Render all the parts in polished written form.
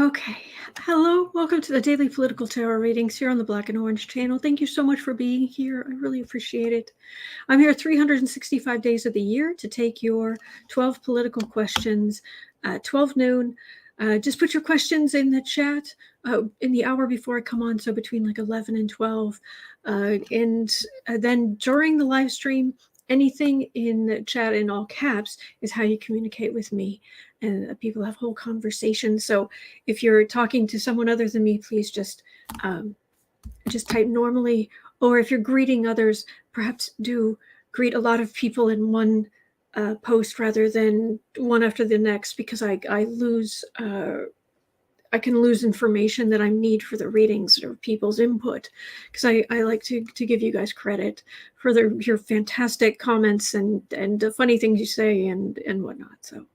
Okay. Hello. Welcome to the Daily Political Tarot Readings here on the Black and Orange channel. Thank you so much for being here. I really appreciate it. I'm here 365 days of the year to take your 12 political questions at 12 noon. Just put your questions in the chat in the hour before I come on, so between like 11 and 12. And then during the live stream, anything in the chat in all caps is how you communicate with me. And people have whole conversations. So if you're talking to someone other than me, please just type normally. Or if you're greeting others, perhaps do greet a lot of people in one post rather than one after the next, because I can lose information that I need for the readings or people's input, because I like to give you guys credit for your fantastic comments and the funny things you say and whatnot. So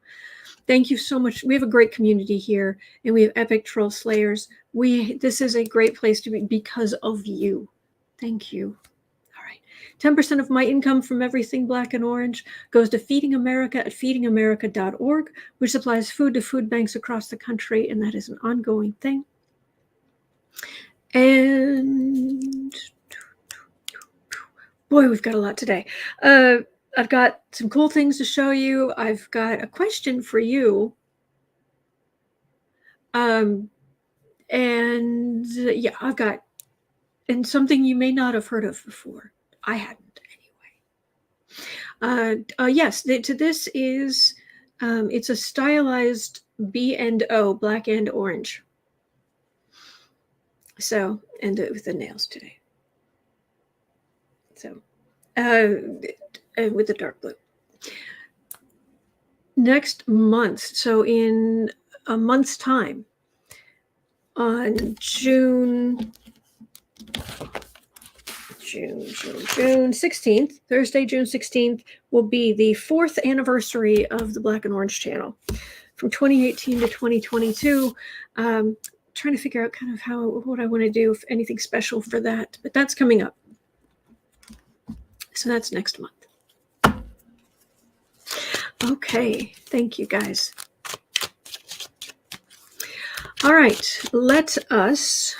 thank you so much. We have a great community here, and we have epic troll slayers. This is a great place to be because of you. Thank you. All right. 10% of my income from everything Black and Orange goes to Feeding America at feedingamerica.org, which supplies food to food banks across the country, and that is an ongoing thing. And boy, we've got a lot today. I've got some cool things to show you. I've got a question for you. And yeah, and something you may not have heard of before. I hadn't anyway. Yes, this is, it's a stylized B&O, black and orange. So, and with the nails today. So, with the dark blue. Next month, so in a month's time, on June 16th, Thursday, June 16th, will be the 4th anniversary of the Black and Orange channel. From 2018 to 2022, trying to figure out kind of what I want to do, if anything special for that, but that's coming up. So that's next month. Okay, thank you guys. All right, let us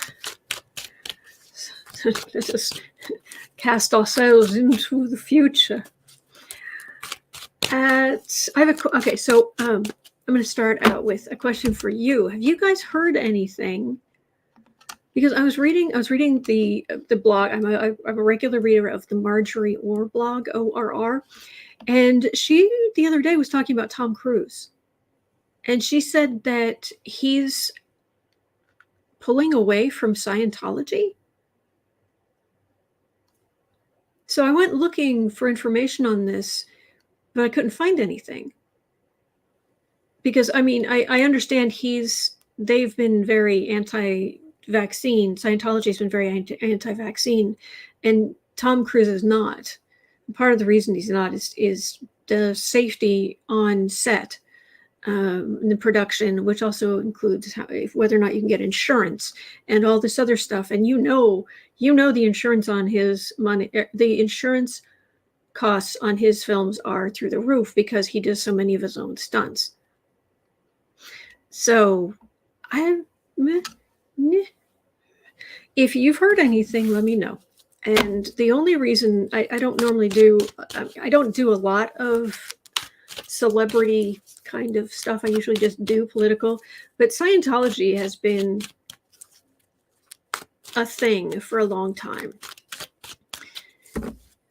cast ourselves into the future. Okay, so I'm going to start out with a question for you. Have you guys heard anything? Because I was reading the blog. I'm a regular reader of the Marjorie Orr blog, ORR, and she the other day was talking about Tom Cruise, and she said that he's pulling away from Scientology. So I went looking for information on this, but I couldn't find anything. Because I mean, I understand they've been very anti-vaccine. Scientology's been very anti-vaccine, and Tom Cruise is not. Part of the reason he's not is the safety on set, the production, which also includes whether or not you can get insurance and all this other stuff. And you know the insurance on his money, the insurance costs on his films are through the roof because he does so many of his own stunts. So if you've heard anything, let me know. And the only reason I don't normally do, I don't do a lot of celebrity kind of stuff. I usually just do political, but Scientology has been a thing for a long time.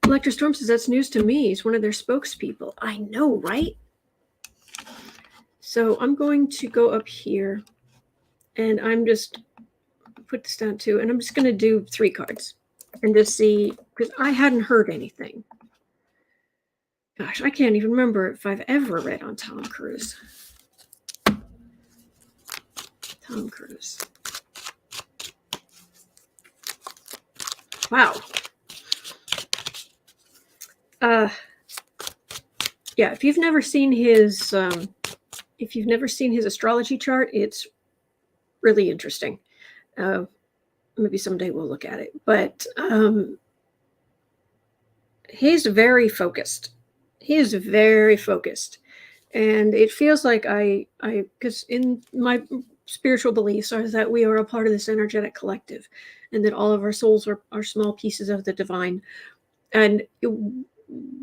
Electra Storm says that's news to me. He's one of their spokespeople. I know, right? So I'm going to go up here, and I'm just put this down too, and I'm just going to do 3 cards and just see, because I hadn't heard anything. Gosh, I can't even remember if I've ever read on Tom Cruise. Tom Cruise. Wow. Yeah, if you've never seen his astrology chart, it's really interesting. Maybe someday we'll look at it, but he's very focused. He is very focused, and it feels like because in my spiritual beliefs are that we are a part of this energetic collective, and that all of our souls are small pieces of the divine, and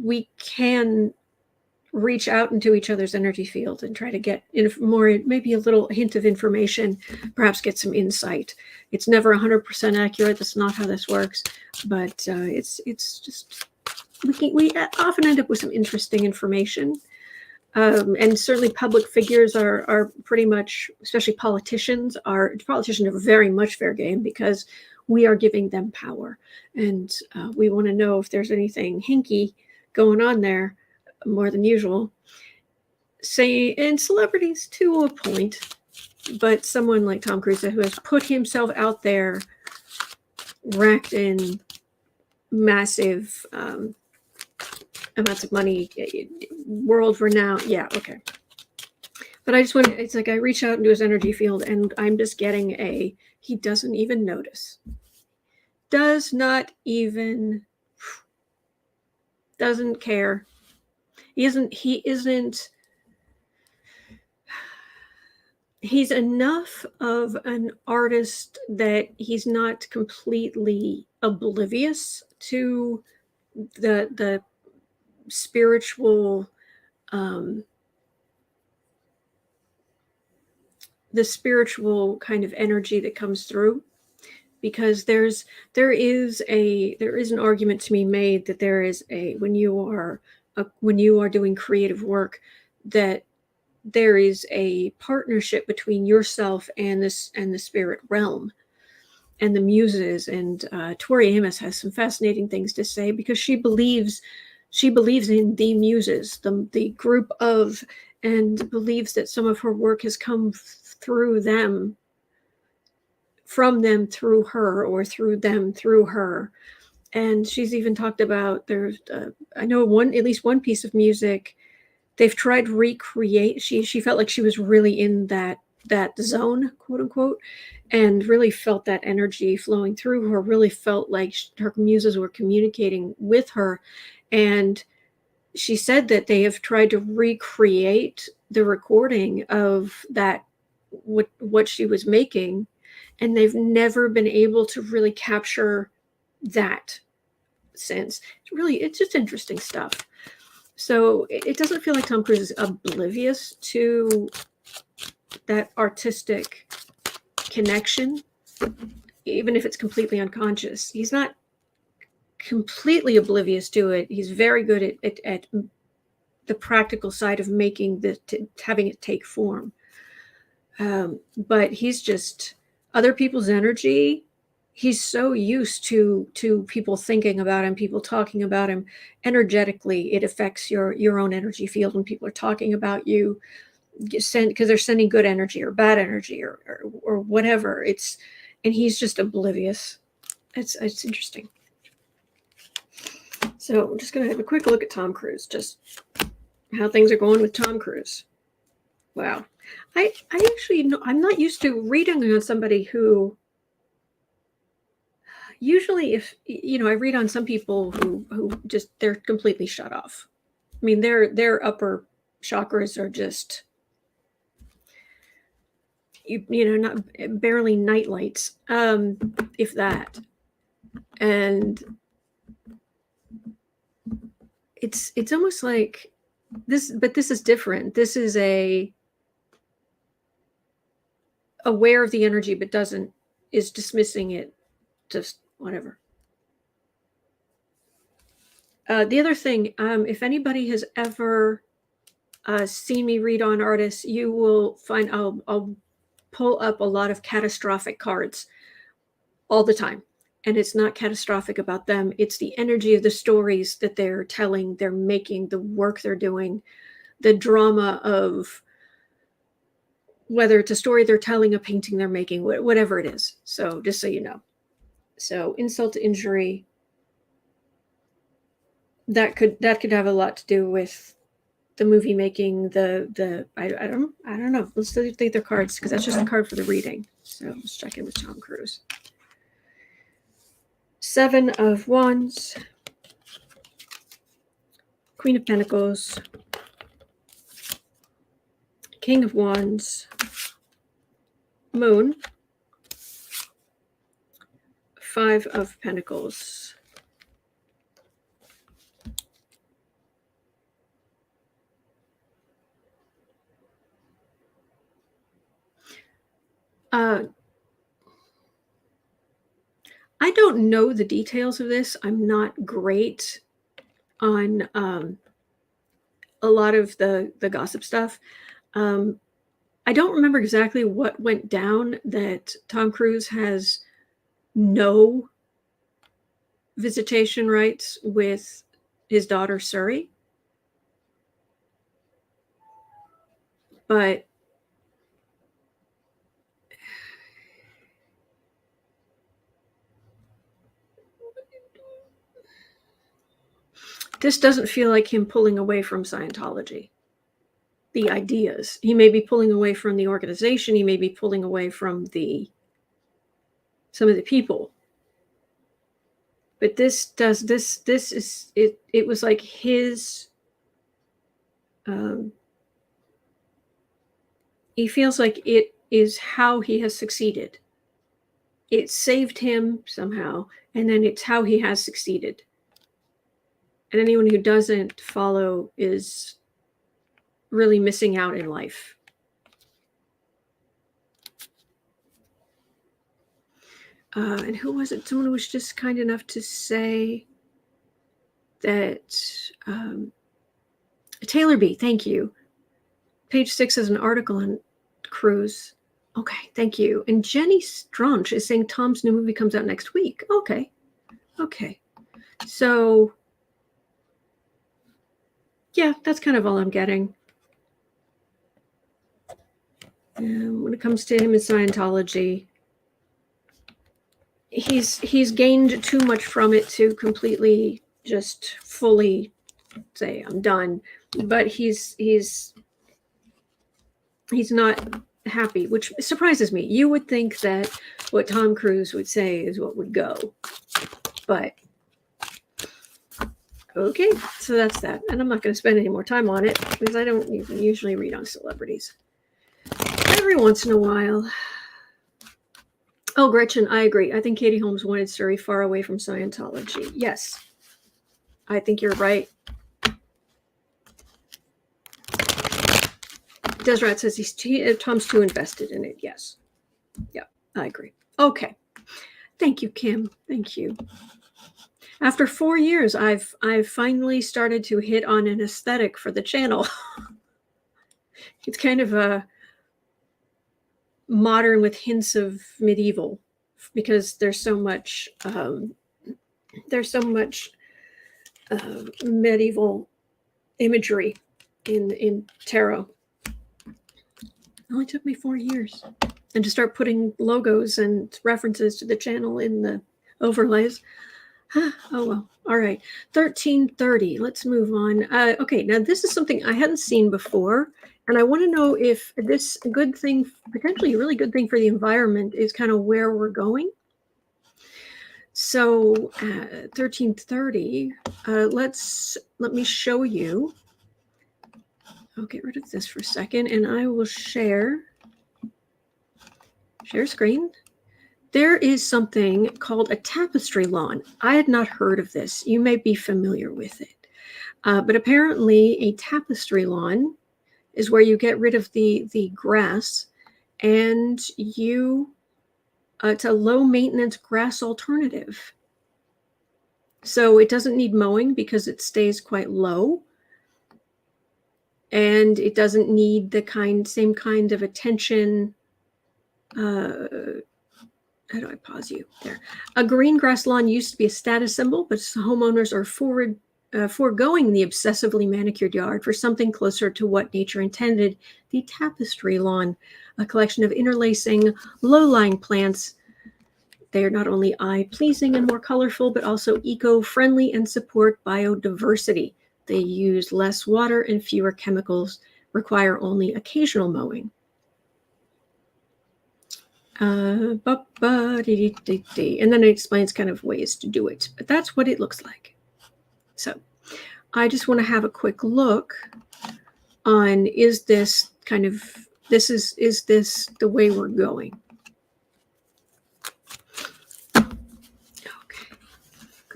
we can reach out into each other's energy field and try to get more, maybe a little hint of information, perhaps get some insight. It's never 100% accurate. That's not how this works, but it's just we often end up with some interesting information. And certainly public figures are pretty much, especially politicians are very much fair game, because we are giving them power, and we want to know if there's anything hinky going on there more than usual. Say, and celebrities to a point, but someone like Tom Cruise, who has put himself out there, racked in massive amounts of money, world renowned. Yeah, okay. But I just want to, it's like I reach out into his energy field, and I'm just getting he doesn't even notice. Doesn't care. He's enough of an artist that he's not completely oblivious to the spiritual kind of energy that comes through, because there is an argument to be made that there is when you are doing creative work, that there is a partnership between yourself and the spirit realm and the muses. And Tori Amos has some fascinating things to say, because she believes in the muses, the group of, and believes that some of her work has come through them, from them through her, or through them through her. And she's even talked about, there's I know at least one piece of music they've tried to recreate. She felt like she was really in that zone, quote unquote, and really felt that energy flowing through her, really felt like her muses were communicating with her. And she said that they have tried to recreate the recording of that, what she was making, and they've never been able to really capture that sense. It's just interesting stuff. So it doesn't feel like Tom Cruise is oblivious to that artistic connection, even if it's completely unconscious. He's not completely oblivious to it. He's very good at the practical side of making having it take form. But he's just other people's energy. He's so used to people thinking about him, people talking about him. Energetically, it affects your own energy field when people are talking about you, because they're sending good energy or bad energy or whatever. And he's just oblivious. It's interesting. So I'm just going to have a quick look at Tom Cruise, just how things are going with Tom Cruise. Wow. I actually know, I'm not used to reading on somebody who, usually if, I read on some people who just, they're completely shut off. I mean, their upper chakras are just, not barely nightlights, if that. And it's almost like this, but this is different. This is aware of the energy, but is dismissing it, just whatever. The other thing, if anybody has ever seen me read on artists, you will find I'll pull up a lot of catastrophic cards all the time. And it's not catastrophic about them. It's the energy of the stories that they're telling, they're making, the work they're doing, the drama of whether it's a story they're telling, a painting they're making, whatever it is. So just so you know. So insult to injury, that could have a lot to do with the movie making, I don't know. Let's take their cards, because that's just a card for the reading. So let's check in with Tom Cruise. 7 of Wands, Queen of Pentacles, King of Wands, Moon, 5 of Pentacles. I don't know the details of this. I'm not great on a lot of the gossip stuff. I don't remember exactly what went down that Tom Cruise has no visitation rights with his daughter Suri. But this doesn't feel like him pulling away from Scientology. The ideas. He may be pulling away from the organization. He may be pulling away from some of the people. But this is it. It was like his. He feels like it is how he has succeeded. It saved him somehow, and then it's how he has succeeded. And anyone who doesn't follow is really missing out in life. And who was it? Someone was just kind enough to say that Taylor B, thank you. Page 6 is an article on Cruise. Okay, thank you. And Jenny Strunch is saying Tom's new movie comes out next week. Okay. So, yeah, that's kind of all I'm getting. When it comes to him in Scientology, he's gained too much from it to completely just fully say I'm done. But he's not happy, which surprises me. You would think that what Tom Cruise would say is what would go. But okay, so that's that. And I'm not going to spend any more time on it because I don't even usually read on celebrities. Every once in a while. Oh, Gretchen, I agree. I think Katie Holmes wanted Suri far away from Scientology. Yes, I think you're right. Desrat says Tom's too invested in it. Yes. Yeah, I agree. Okay. Thank you, Kim. Thank you. After 4 years, I've finally started to hit on an aesthetic for the channel. It's kind of a modern with hints of medieval because there's so much medieval imagery in tarot. It only took me 4 years. And to start putting logos and references to the channel in the overlays. Oh, well. All right. 1330. Let's move on. Okay, now this is something I hadn't seen before. And I want to know if this good thing, potentially a really good thing for the environment, is kind of where we're going. So 1330, let me show you. I'll get rid of this for a second and I will share screen. There is something called a tapestry lawn. I had not heard of this. You may be familiar with it. But apparently a tapestry lawn is where you get rid of the grass and it's a low maintenance grass alternative. So it doesn't need mowing because it stays quite low. And it doesn't need the same kind of attention. How do I pause you there? A green grass lawn used to be a status symbol, but homeowners are foregoing the obsessively manicured yard for something closer to what nature intended, the tapestry lawn, a collection of interlacing, low-lying plants. They are not only eye-pleasing and more colorful, but also eco-friendly and support biodiversity. They use less water and fewer chemicals, require only occasional mowing. And then it explains kind of ways to do it. But that's what it looks like. So I just want to have a quick look on, is this the way we're going?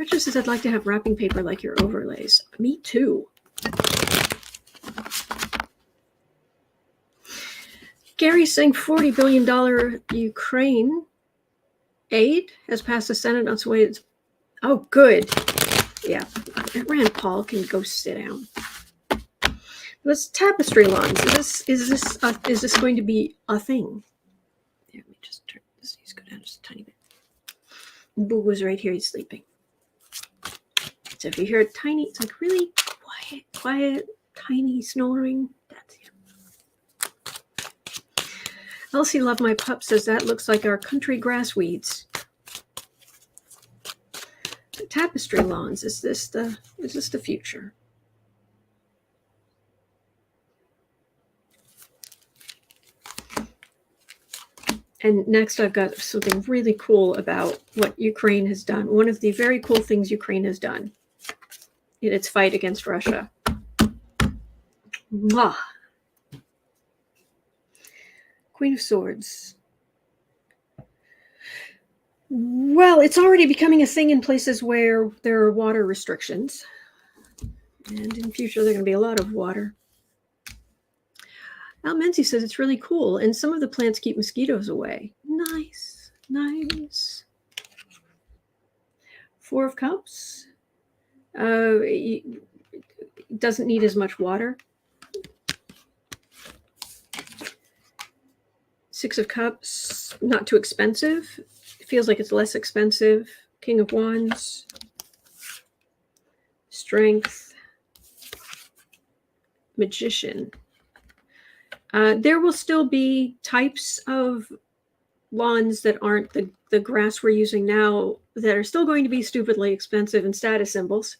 Precious says, I'd like to have wrapping paper like your overlays. Me too. Gary's saying $40 billion Ukraine aid has passed the Senate on its way. Oh, good. Yeah, Rand Paul can go sit down. This tapestry lawns. Is this going to be a thing? Here, let me just turn this. Let's go down just a tiny bit. Boo was right here. He's sleeping. So if you hear a tiny, it's like really quiet, tiny snoring. That's him. Elsie Love My Pup says that looks like our country grass weeds. The tapestry lawns. Is this the future? And next I've got something really cool about what Ukraine has done. One of the very cool things Ukraine has done in its fight against Russia. Mwah. Queen of Swords. Well, it's already becoming a thing in places where there are water restrictions. And in the future, there's going to be a lot of water. Al Menzi says it's really cool, and some of the plants keep mosquitoes away. Nice, nice. Four of Cups. It doesn't need as much water. Six of Cups, not too expensive. It feels like it's less expensive. King of Wands. Strength. Magician. There will still be types of lawns that aren't the grass we're using now that are still going to be stupidly expensive and status symbols.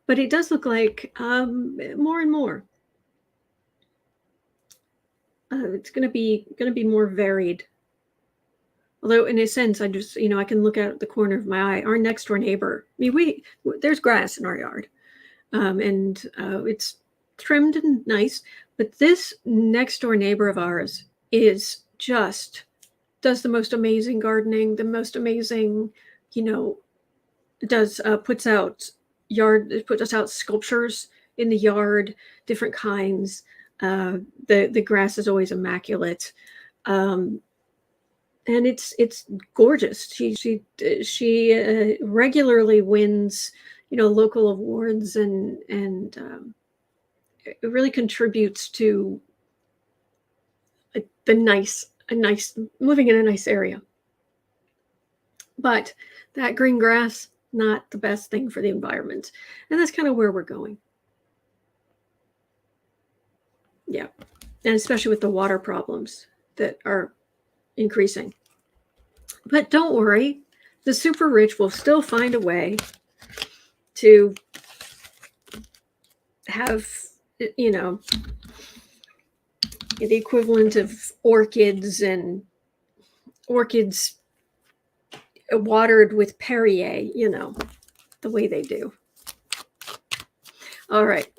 But it does look like more and more. It's going to be more varied. Although in a sense, I just, I can look out the corner of my eye. Our next door neighbor, there's grass in our yard, and it's trimmed and nice. But this next door neighbor of ours does the most amazing gardening, the most amazing, puts out sculptures in the yard, different kinds. The grass is always immaculate. And it's gorgeous. She regularly wins, local awards and it really contributes to a nice living in a nice area. But that green grass, not the best thing for the environment. And that's kind of where we're going. Yeah. And especially with the water problems that are increasing. But don't worry, the super rich will still find a way to have, the equivalent of orchids watered with Perrier, the way they do. All right.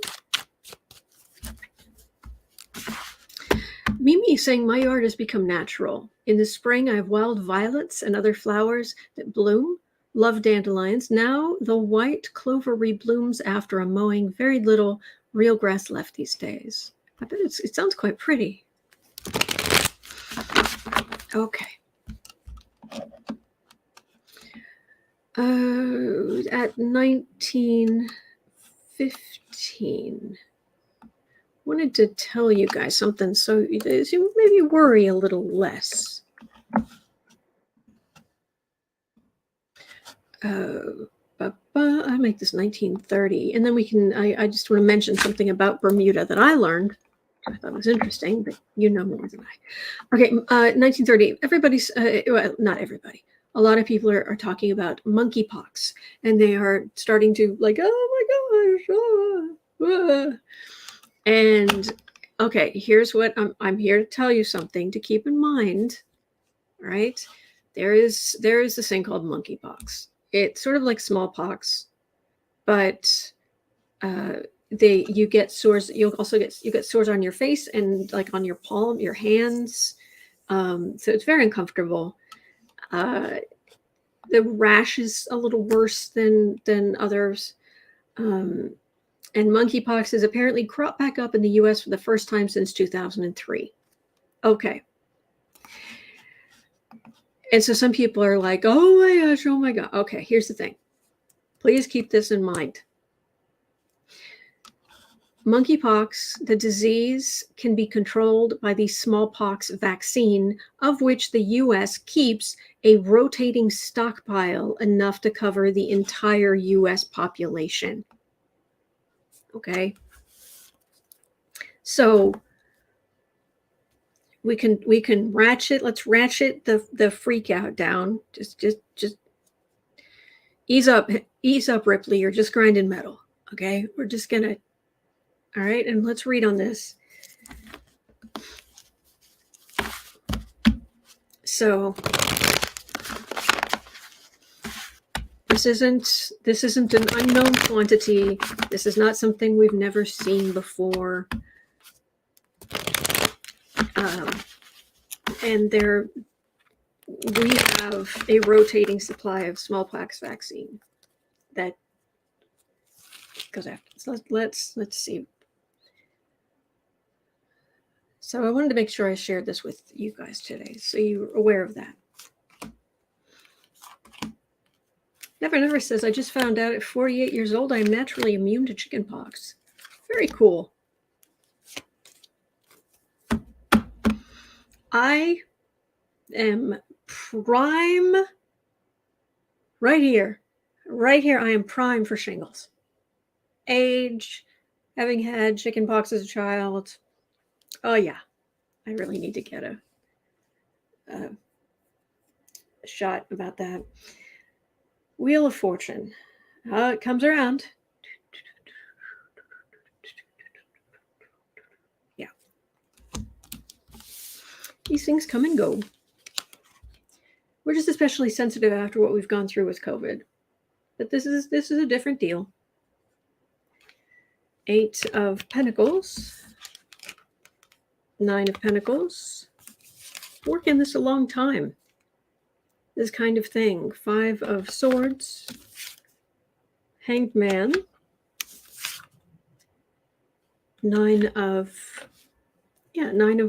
Mimi is saying, my yard has become natural. In the spring, I have wild violets and other flowers that bloom. Love dandelions. Now the white clover reblooms after a mowing. Very little real grass left these days. I bet it sounds quite pretty. Okay. At 1915, wanted to tell you guys something so you maybe worry a little less. I make this 1930, and then we can. I just want to mention something about Bermuda that I learned. I thought was interesting, but you know more than I. Okay, 1930. Everybody's well, not everybody. A lot of people are talking about monkeypox, and they are starting to like, oh my gosh. And okay, here's what I'm here to tell you something to keep in mind. All right, there is this thing called monkeypox. It's sort of like smallpox, but you get sores. You get sores on your face and like on your palm, your hands. So it's very uncomfortable. The rash is a little worse than others. And monkeypox has apparently cropped back up in the US for the first time since 2003. Okay. And so some people are like, oh my gosh, oh my God. Okay, here's the thing. Please keep this in mind. Monkeypox, the disease, can be controlled by the smallpox vaccine, of which the US keeps a rotating stockpile enough to cover the entire US population. Okay. So we can ratchet, let's ratchet the freak out down. Just ease up, Ripley. You're just grinding metal. Okay. We're just gonna, all right, and let's read on this. So this isn't an unknown quantity. This is not something we've never seen before. And we have a rotating supply of smallpox vaccine that goes after. So let's see. So I wanted to make sure I shared this with you guys today, so you're aware of that. Never says, I just found out at 48 years old, I am naturally immune to chickenpox. Very cool. I am prime right here. Right here, I am prime for shingles. Age, having had chickenpox as a child. Oh yeah, I really need to get a shot about that. Wheel of Fortune. It comes around. Yeah. These things come and go. We're just especially sensitive after what we've gone through with COVID. But this is a different deal. 8 of Pentacles. 9 of Pentacles. Working this a long time. This kind of thing. 5 of Swords. Hanged Man. 9 of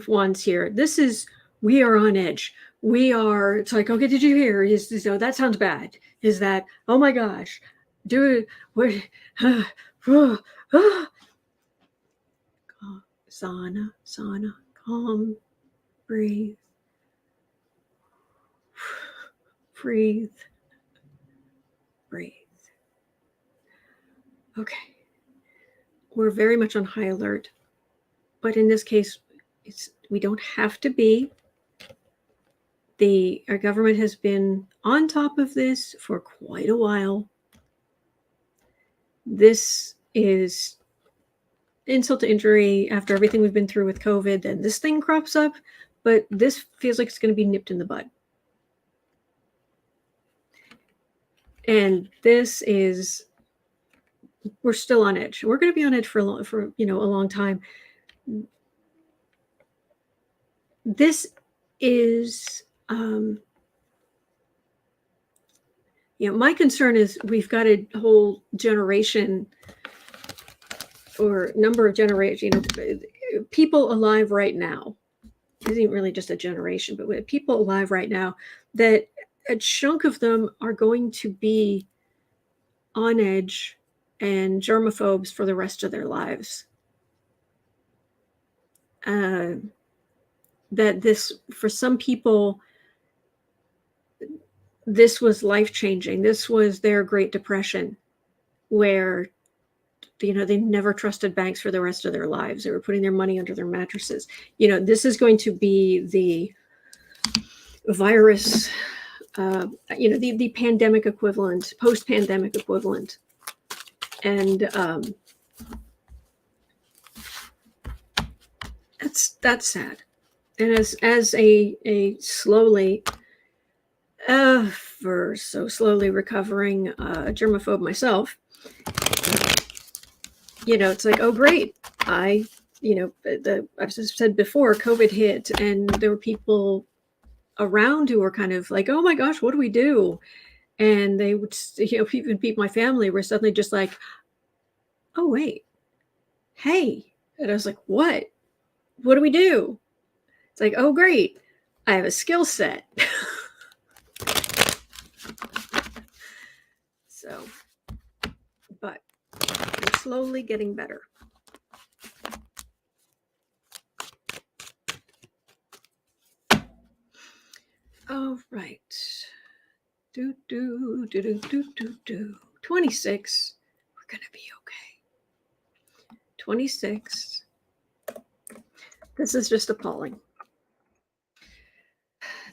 Wands here. This is, we are on edge. We are, it's like, okay, did you hear? That sounds bad. Is that, oh my gosh, do it. Sauna, calm, breathe. Breathe. Okay. We're very much on high alert. But in this case, we don't have to be. Our government has been on top of this for quite a while. This is insult to injury after everything we've been through with COVID. Then this thing crops up, but this feels like it's going to be nipped in the bud. And this is, we're still on edge. We're going to be on edge for a long time. This is, my concern is we've got a whole generation or number of generations, people alive right now. It isn't really just a generation, but people alive right now that a chunk of them are going to be on edge and germaphobes for the rest of their lives. That this, for some people, this was life-changing. This was their Great Depression, where, they never trusted banks for the rest of their lives. They were putting their money under their mattresses. This is going to be the virus, the pandemic equivalent, post-pandemic equivalent. And that's sad. And as a slowly, slowly recovering germaphobe myself, it's like, oh great, I've said before, COVID hit, and there were people around who were kind of like, oh my gosh, what do we do? And they would, even people, my family were suddenly just like, oh, wait, hey. And I was like, what? What do we do? It's like, oh, great. I have a skill set. So, but I'm slowly getting better. All right. 26. We're going to be okay. 26. This is just appalling.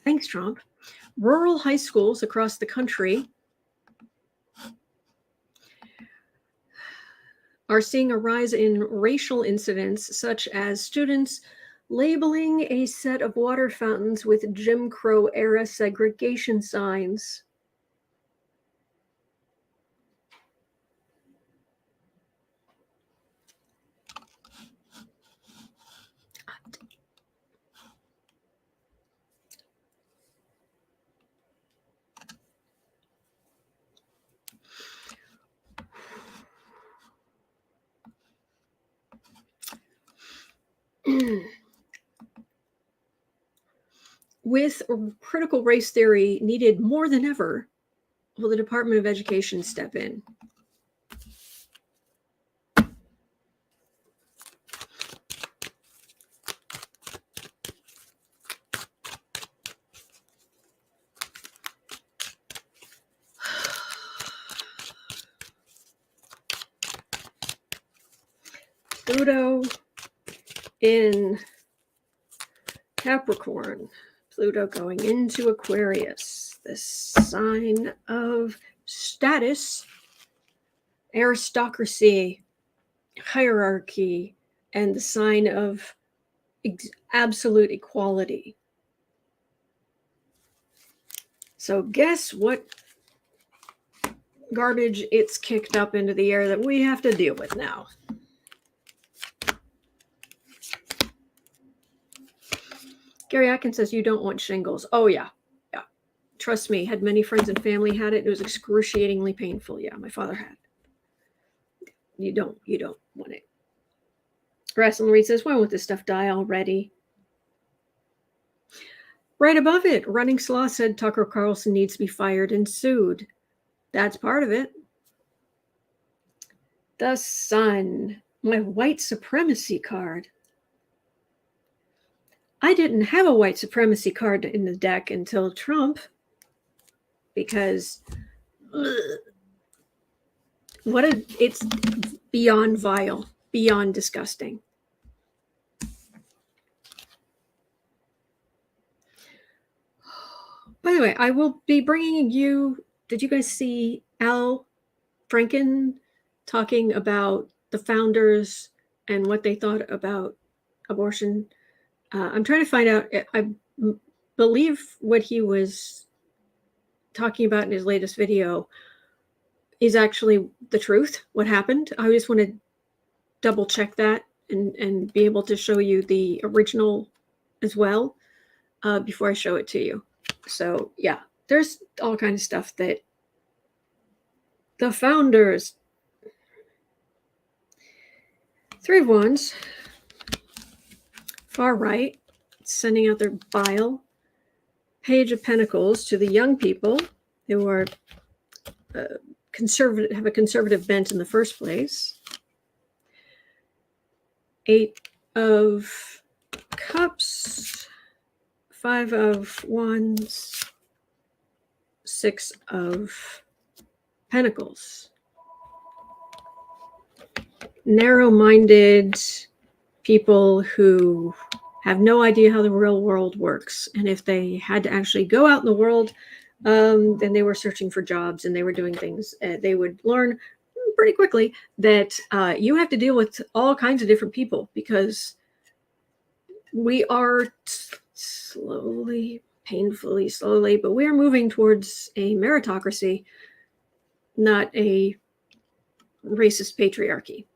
Thanks, Trump. Rural high schools across the country are seeing a rise in racial incidents, such as students labeling a set of water fountains with Jim Crow-era segregation signs. With critical race theory needed more than ever, will the Department of Education step in? Pluto in Capricorn. Pluto going into Aquarius, the sign of status, aristocracy, hierarchy, and the sign of absolute equality. So guess what garbage it's kicked up into the air that we have to deal with now? Gary Atkins says you don't want shingles. Oh, yeah. Yeah. Trust me, had many friends and family had it. It was excruciatingly painful. Yeah, my father had. You don't want it. Wrestling Reed says, why won't this stuff die already? Right above it, Running Slaw said Tucker Carlson needs to be fired and sued. That's part of it. The Sun, my white supremacy card. I didn't have a white supremacy card in the deck until Trump, because it's beyond vile, beyond disgusting. By the way, I will be bringing you, did you guys see Al Franken talking about the founders and what they thought about abortion? I'm trying to find out. I believe what he was talking about in his latest video is actually the truth, what happened. I just want to double check that and be able to show you the original as well before I show it to you. So yeah, there's all kinds of stuff that the founders. Three of Wands, far right, sending out their bile. Page of Pentacles to the young people who are conservative, have a conservative bent in the first place. Eight of Cups, Five of Wands, Six of Pentacles. Narrow-minded people who have no idea how the real world works. And if they had to actually go out in the world, then they were searching for jobs and they were doing things. They would learn pretty quickly that you have to deal with all kinds of different people, because we are slowly, painfully slowly, but we are moving towards a meritocracy, not a racist patriarchy.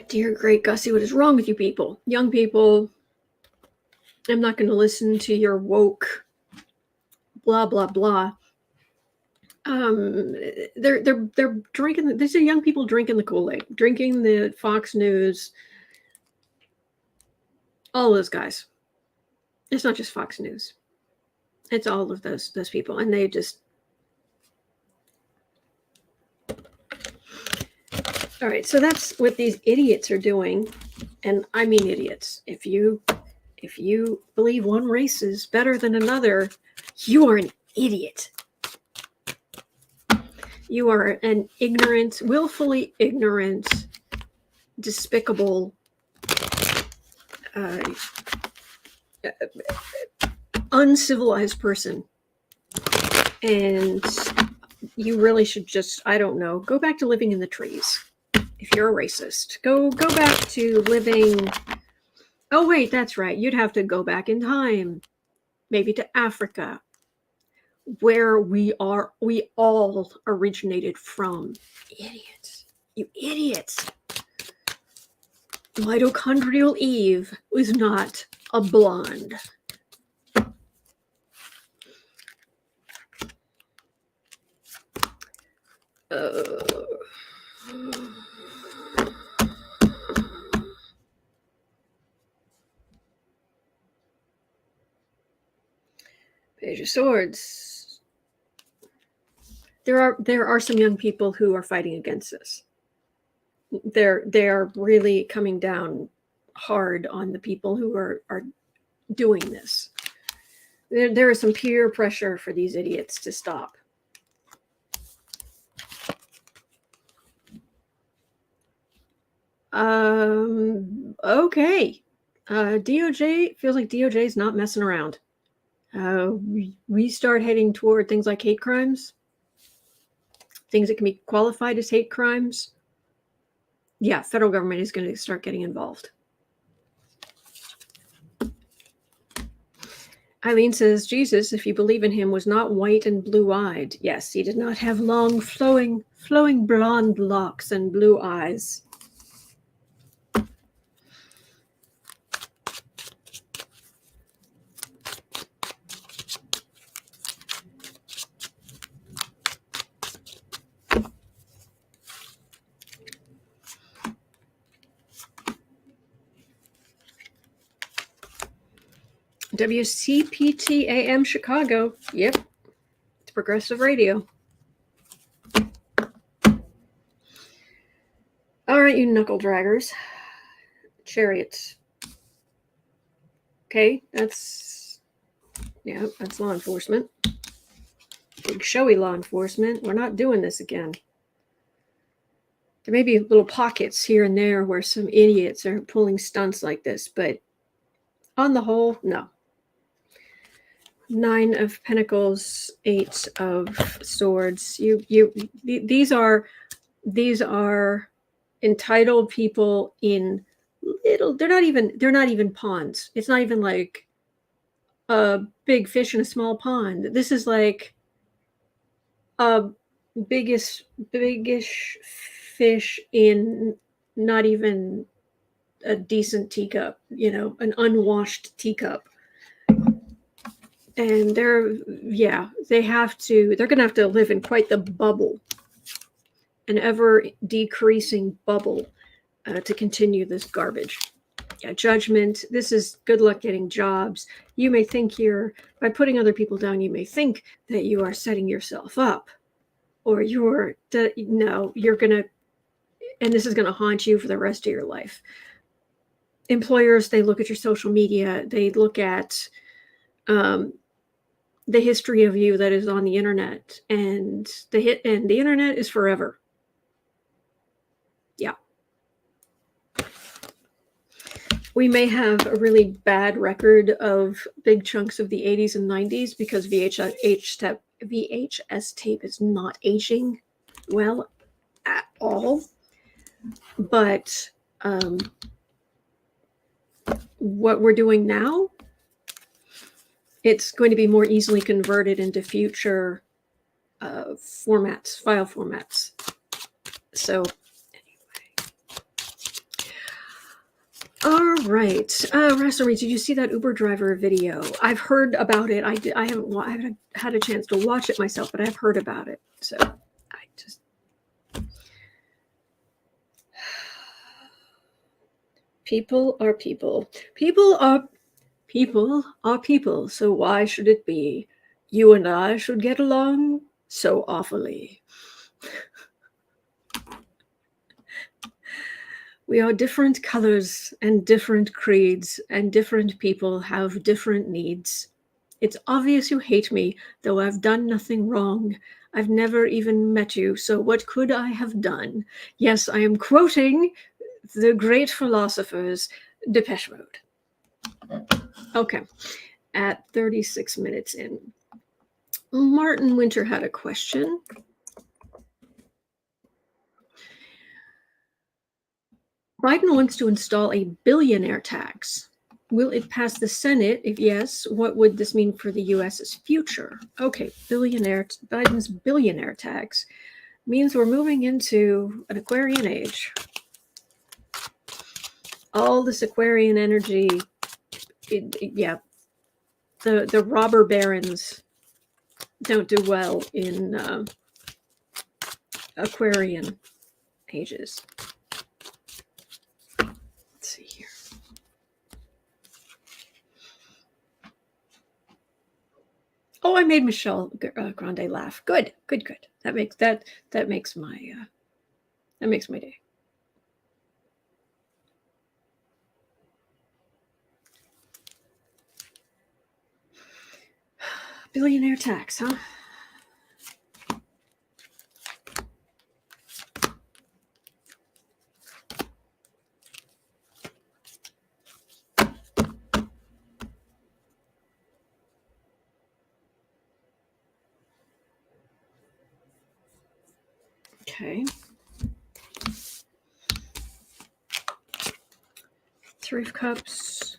Dear great Gussie, what is wrong with you people? Young people, I'm not going to listen to your woke blah blah blah. They're drinking. These are young people drinking the Kool-Aid, drinking the Fox News. All those guys. It's not just Fox News. It's all of those people, and they just. All right, so that's what these idiots are doing, and I mean idiots. If you believe one race is better than another, you are an idiot. You are an ignorant, willfully ignorant, despicable, uncivilized person. And you really should just, I don't know, go back to living in the trees. If you're a racist, go back to living. Oh, wait, that's right. You'd have to go back in time, maybe to Africa, where we all originated from. Idiots. You idiots. Mitochondrial Eve was not a blonde. Page of Swords. There are some young people who are fighting against this. They are really coming down hard on the people who are doing this. There is some peer pressure for these idiots to stop. Okay. DOJ feels like DOJ is not messing around. We start heading toward things like hate crimes, things that can be qualified as hate crimes. Yeah, federal government is going to start getting involved. Eileen says, Jesus, if you believe in him, was not white and blue-eyed. Yes, he did not have long, flowing blonde locks and blue eyes. WCPT AM Chicago. Yep. It's progressive radio. All right, you knuckle draggers. Chariots. Okay, that's law enforcement. Big showy law enforcement. We're not doing this again. There may be little pockets here and there where some idiots are pulling stunts like this, but on the whole, no. 9 of Pentacles, 8 of Swords. These are entitled people in little. They're not even ponds. It's not even like a big fish in a small pond. This is like a biggish fish in not even a decent teacup. An unwashed teacup. And they're going to have to live in quite the bubble, an ever decreasing bubble, to continue this garbage. Yeah, judgment. This is good luck getting jobs. You may think by putting other people down, you may think that you are setting yourself up, or you're going to, and this is going to haunt you for the rest of your life. Employers, they look at your social media, they look at, the history of you that is on the internet, and the internet is forever. Yeah. We may have a really bad record of big chunks of the 80s and 90s because VHS tape is not aging well at all. But what we're doing now, it's going to be more easily converted into future file formats. So anyway. All right, Rasari, did you see that Uber driver video? I've heard about it. I haven't had a chance to watch it myself, but I've heard about it. So I just people are people. People are people. So why should it be you and I should get along so awfully? We are different colors and different creeds, and different people have different needs. It's obvious you hate me, though I've done nothing wrong. I've never even met you, so what could I have done? Yes, I am quoting the great philosophers, Depeche Mode. Okay, at 36 minutes in. Martin Winter had a question. Biden wants to install a billionaire tax. Will it pass the Senate? If yes, what would this mean for the U.S.'s future? Okay, Biden's billionaire tax means we're moving into an Aquarian age. All this Aquarian energy, the robber barons don't do well in Aquarian ages. Let's see here. Oh, I made Michelle Grande laugh. Good. That makes my day. Billionaire tax, huh? Okay. Three of Cups,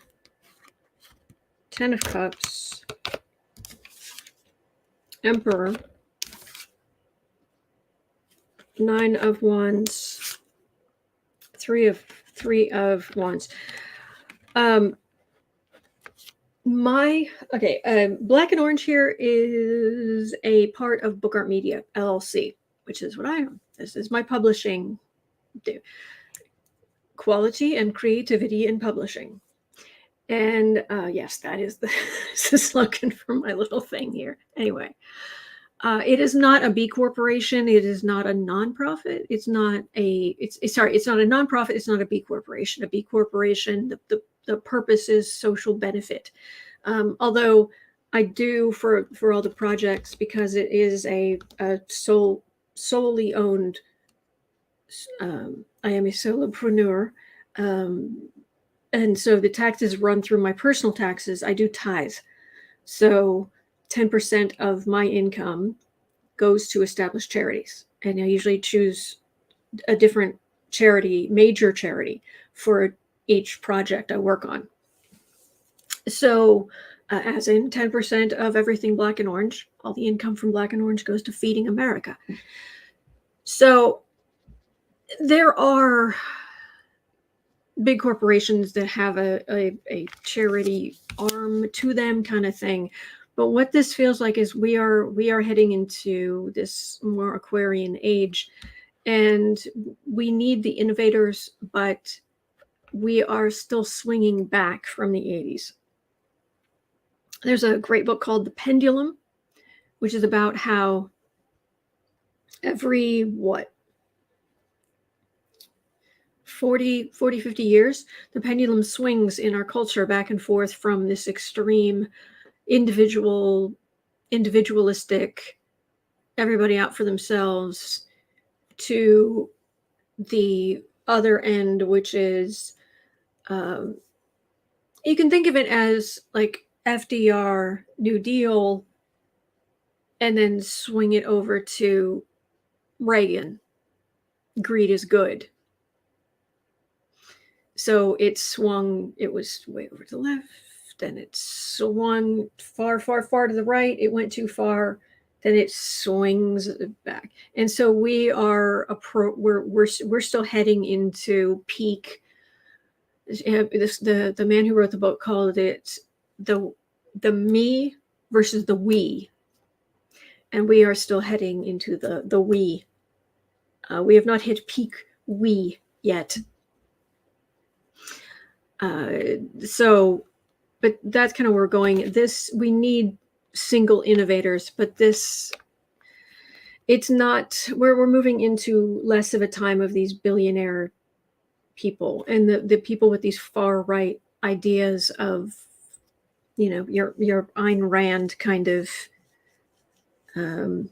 10 of Cups, Emperor, 9 of Wands, 3 of Wands. Black and Orange here is a part of Book Art Media LLC, which is what I am. This is my publishing. Quality and creativity in publishing. And yes, that is the slogan for my little thing here. Anyway, it is not a B corporation. It is not a nonprofit. It's not a nonprofit. It's not a B corporation. A B corporation, the purpose is social benefit. Although I do for all the projects, because it is a solely owned. I am a solopreneur. And so the taxes run through my personal taxes. I do tithe. So 10% of my income goes to established charities. And I usually choose a different charity, major charity, for each project I work on. So as in 10% of everything Black and Orange, all the income from Black and Orange goes to feeding America. So there are big corporations that have a charity arm to them, kind of thing. But what this feels like is we are heading into this more Aquarian age, and we need the innovators, but we are still swinging back from the 80s. There's a great book called The Pendulum, which is about how every 40, 50 years, the pendulum swings in our culture back and forth from this extreme individualistic, everybody out for themselves, to the other end, which is, you can think of it as like FDR, New Deal, and then swing it over to Reagan. Greed is good. So it was way over to the left, then it swung far to the right. It went too far, then it swings back. And so we are we're still heading into peak The man who wrote the book called it the me versus the we, and we are still heading into the we. We have not hit peak we yet. But that's kind of where we're going. We need single innovators, but it's not where we're moving into less of a time of these billionaire people and the people with these far right ideas of, your Ayn Rand kind of, and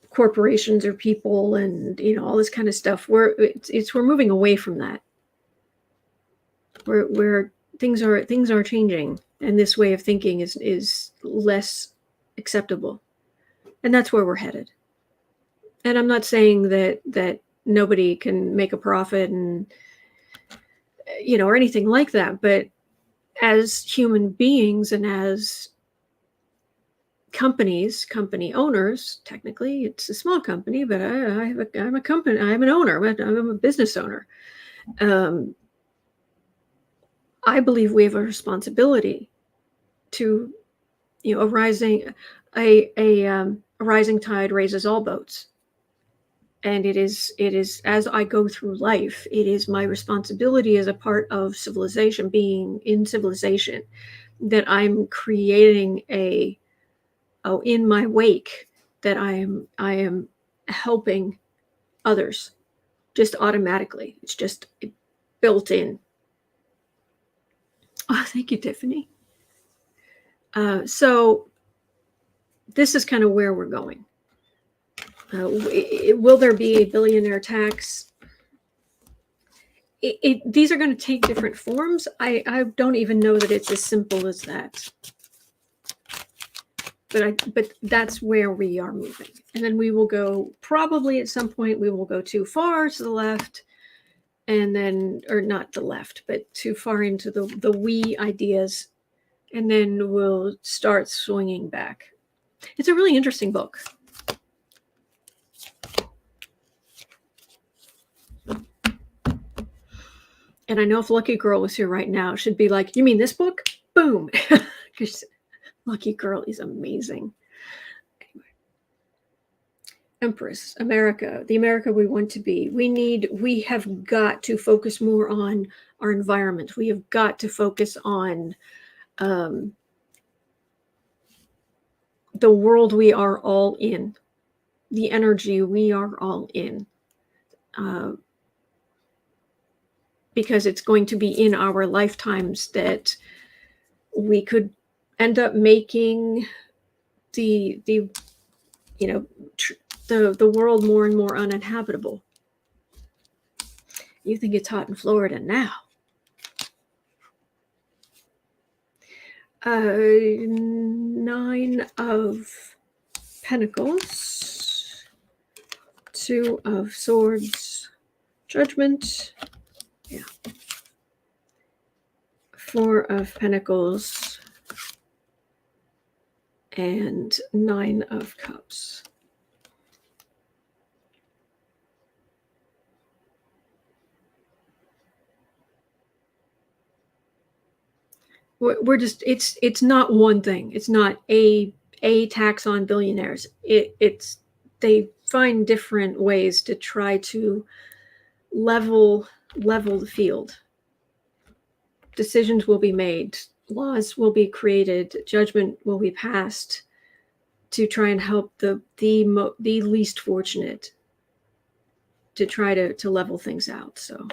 corporations are people and, all this kind of stuff. We're moving away from that. Where things are changing, and this way of thinking is less acceptable, and that's where we're headed. And I'm not saying that nobody can make a profit and or anything like that, but as human beings and as company owners, technically it's a small company, but I'm a company, I'm an owner, I'm a business owner. I believe we have a responsibility to, a rising tide raises all boats. And it is as I go through life, it is my responsibility as a part of civilization, being in civilization, that I'm creating in my wake, that I am helping others just automatically. It's just built in. Oh, thank you, Tiffany. So this is kind of where we're going. Will there be a billionaire tax? These are going to take different forms. I don't even know that it's as simple as that. But that's where we are moving. And then we will go, probably at some point, we will go too far to the left. And then, or not the left, but too far into the we ideas, and then we'll start swinging back. It's a really interesting book. And I know if Lucky Girl was here right now, she'd be like, "You mean this book?" Boom. Because Lucky Girl is amazing. Empress, America, the America we want to be. We have got to focus more on our environment. We have got to focus on the world we are all in, the energy we are all in, because it's going to be in our lifetimes that we could end up making the world more and more uninhabitable. You think it's hot in Florida now. 9 of Pentacles, 2 of Swords, Judgment, 4 of Pentacles, and 9 of Cups. We're just, it's not one thing. It's not a tax on billionaires. It's they find different ways to try to level the field. Decisions will be made, laws will be created, judgment will be passed to try and help the least fortunate, to try to level things out. So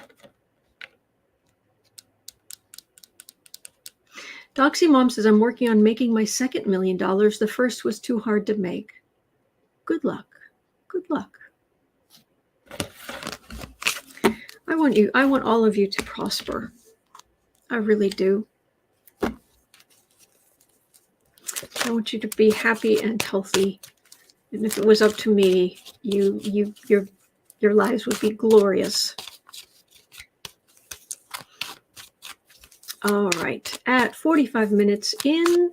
Doxy Mom says, I'm working on making my second $1 million. The first was too hard to make. Good luck. Good luck. I want all of you to prosper. I really do. I want you to be happy and healthy. And if it was up to me, your lives would be glorious. All right, at 45 minutes in.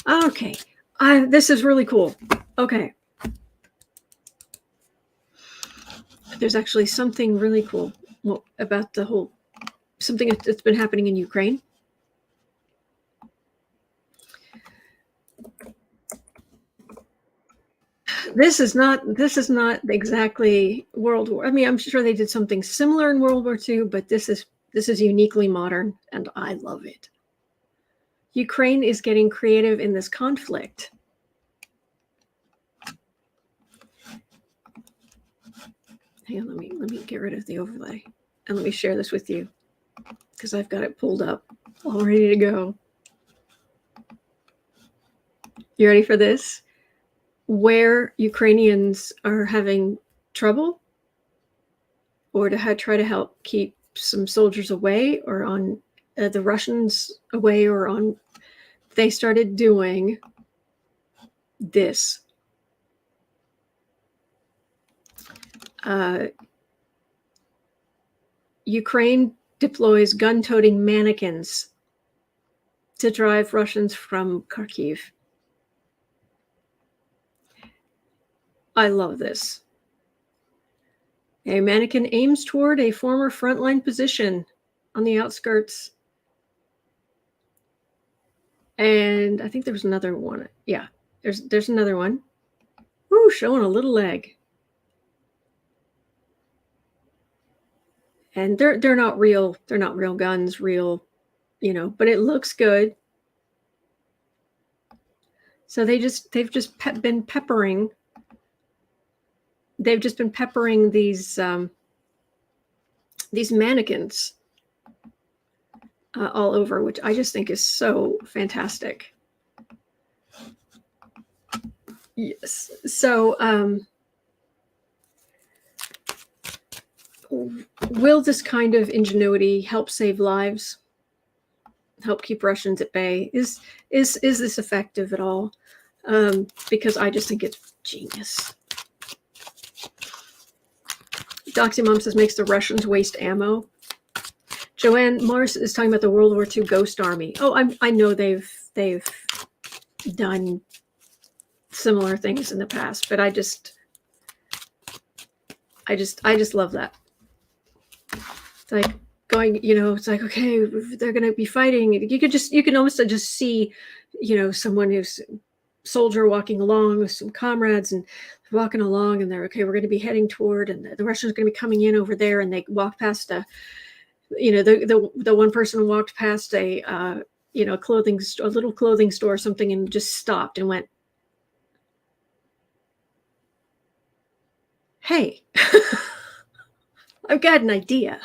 Okay, this is really cool. Okay. There's actually something really cool about the whole something that's been happening in Ukraine. This is not exactly World War. I mean, I'm sure they did something similar in World War II, but this is uniquely modern, and I love it. Ukraine is getting creative in this conflict. Hang on, let me get rid of the overlay, and let me share this with you because I've got it pulled up, all ready to go. You ready for this? Where Ukrainians are having trouble, or to try to help keep some soldiers away, or on the Russians away, or on, they started doing this. Ukraine deploys gun-toting mannequins to drive Russians from Kharhiv. I love this. A mannequin aims toward a former frontline position on the outskirts. And I think there was another one. Yeah, there's another one. Ooh, showing a little leg. And they're not real guns, real, but it looks good. So they've just been peppering. They've just been peppering these mannequins all over, which I just think is so fantastic. Yes. So will this kind of ingenuity help save lives? Help keep Russians at bay? Is this effective at all? Because I just think it's genius. Doxymom says makes the Russians waste ammo. Joanne Morris is talking about the World War II ghost army. Oh, I know they've done similar things in the past, but I just love that. It's like going, it's like, okay, they're going to be fighting. You can almost just see, someone who's soldier walking along with some comrades and walking along, and they're okay, we're going to be heading toward, and the Russians are going to be coming in over there, and they walk past the one person walked past a little clothing store or something, and just stopped and went, hey, I've got an idea.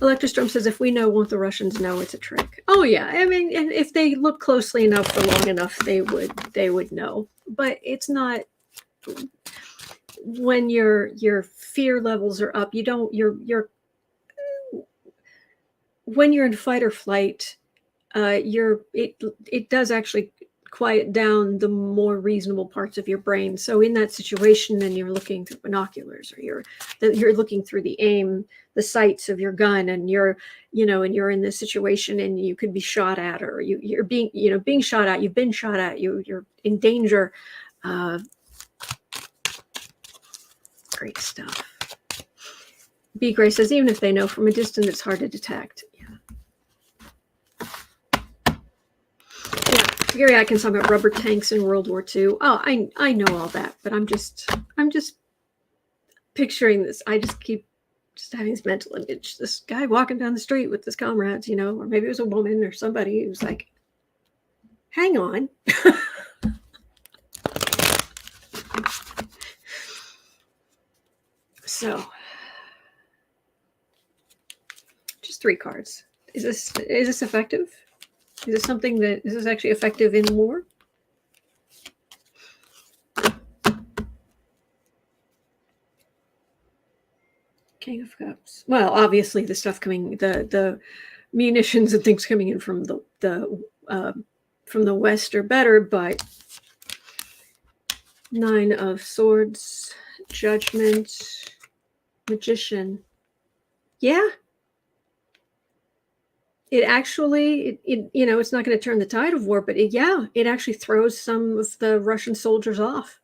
Electrostorm says, if we know, won't the Russians know it's a trick? Oh yeah, I mean, and if they look closely enough for long enough, they would know. But it's not, when your fear levels are up, when you're in fight or flight, it does actually quiet down the more reasonable parts of your brain. So in that situation, then you're looking through binoculars, or you're looking through the sights of your gun, and you're in this situation, and you could be shot at, or you're being shot at, you've been shot at, you're in danger. Great stuff. B. Gray says, even if they know from a distance, it's hard to detect. Gary Atkins talking about rubber tanks in World War II. Oh, I know all that, but I'm just picturing this. I just keep having this mental image. This guy walking down the street with his comrades, or maybe it was a woman or somebody who was like, hang on. So, just 3 cards. Is this effective? Is this actually effective in war? King of Cups. Well, obviously the stuff the munitions and things coming in from the West are better, but 9 of Swords, Judgment, Magician. Yeah. It actually, it's not going to turn the tide of war, but it actually throws some of the Russian soldiers off.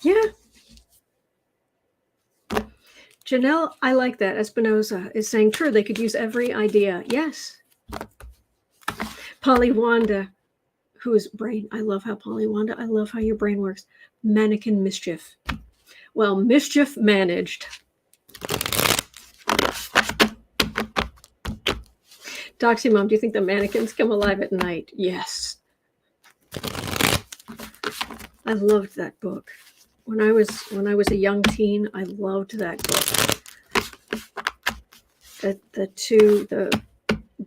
Yeah. Janelle, I like that. Espinosa is saying, true, they could use every idea. Yes. Polly Wanda, whose brain, I love how Polly Wanda, I love how your brain works. Mannequin mischief. Well, mischief managed. Doxy Mom, do you think the mannequins come alive at night? Yes. I loved that book. When I was a young teen, I loved that book. The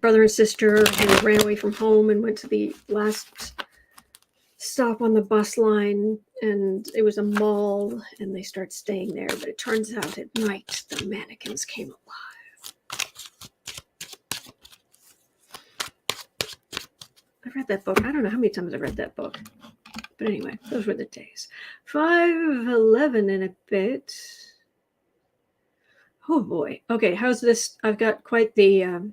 brother and sister who ran away from home and went to the last stop on the bus line, and it was a mall, and they start staying there. But it turns out at night the mannequins came alive. I read that book. I don't know how many times I read that book. But anyway, those were the days. 5:11 in a bit. Oh boy. Okay, how's this? I've got quite the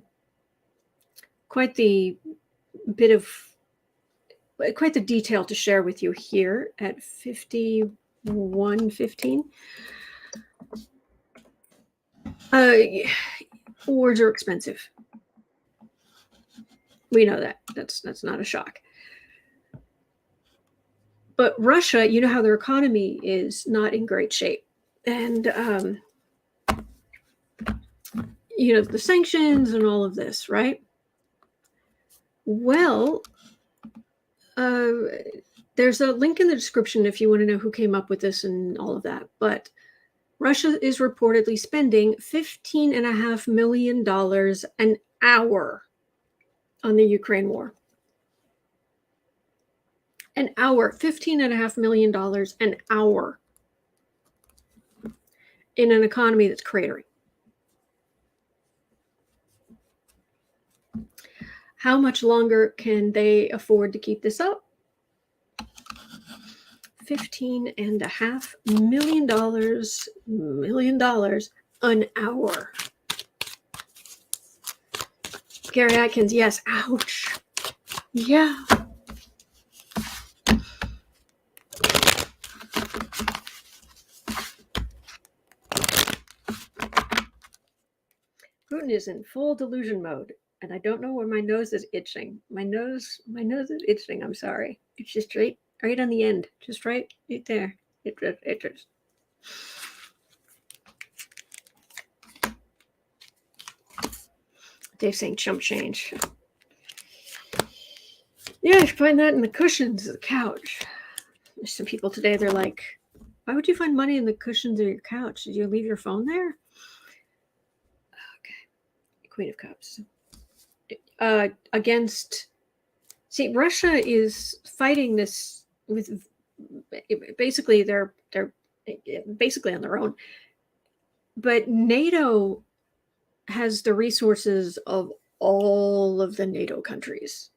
detail to share with you here at 51:15. Wars are expensive. We know that. That's not a shock. But Russia, you know how their economy is not in great shape. And, the sanctions and all of this, right? Well, there's a link in the description if you want to know who came up with this and all of that. But Russia is reportedly spending $15.5 million an hour on the Ukraine war. An hour, $15.5 million an hour in an economy that's cratering. How much longer can they afford to keep this up? $15.5 million an hour. Gary Atkins, yes, ouch. Yeah. Putin is in full delusion mode, and I don't know where my nose is itching. My nose is itching. I'm sorry. It's just right on the end, just right there. It itches. Dave's saying chump change. Yeah, you find that in the cushions of the couch. There's some people today, they're like, why would you find money in the cushions of your couch? Did you leave your phone there? Queen of Cups. See, Russia is fighting this with basically they're basically on their own. But NATO has the resources of all of the NATO countries.